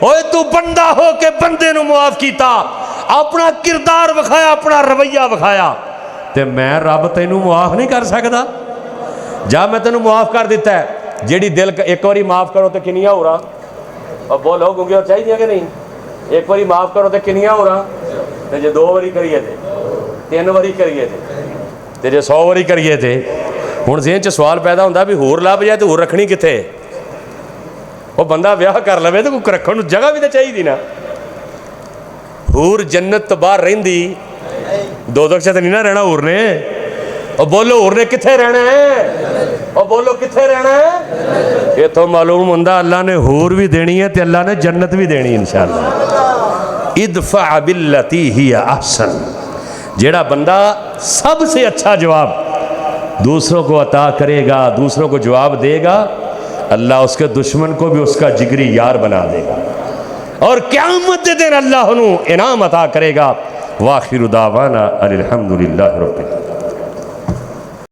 ओए तू बंदा हो के बंदे नू मुआफ़ कीता, अपना किरदार विखाया, अपना रवैया विखाया, ते मैं रब तैनू मुआफ़ नहीं कर सकदा। जा मैं तेनू मुआफ़ कर दिता है। जिहड़ी दिल एक बारी माफ़ करो तो किनियां होरां और बोलो गुंगे और चाहिए कि नहीं। एक बारी माफ़ करो तो किनियां होरां ते जे 2 बारी करिए थे 3 बारी करिए थे जे 100 बारी करिए थे। हुण ज़हन च सवाल पैदा होंदा भी होर लभ जाए तो होर रखनी कित्थे। वो बंदा ब्याह कर लवे तो कोई रखण नूं जगह भी तो चाहिए ना। हूर जन्नत तो बाहर रहिंदी दोज़ख च नहीं ना रहना हूर ने। और बोलो हूर ने कित्थे रहना है, और बोलो कित्थे रहना है। इत्थों मालूम हुंदा अल्लाह ने हूर भी देनी है तो अल्लाह ने जन्नत भी देनी इंशाअल्लाह। इदफा बिल्लती हिया अहसन, जेड़ा बंदा सबसे अच्छा जवाब दूसरों को अता करेगा, दूसरों को जवाब देगा, अल्लाह उसके दुश्मन को भी उसका जिगरी यार बना देगा और क़यामत के दिन अल्लाह उन्हें इनाम अता करेगा। वाखिर दावाना अनिल हम्दुलिल्लाहि रब्बिल आलमीन।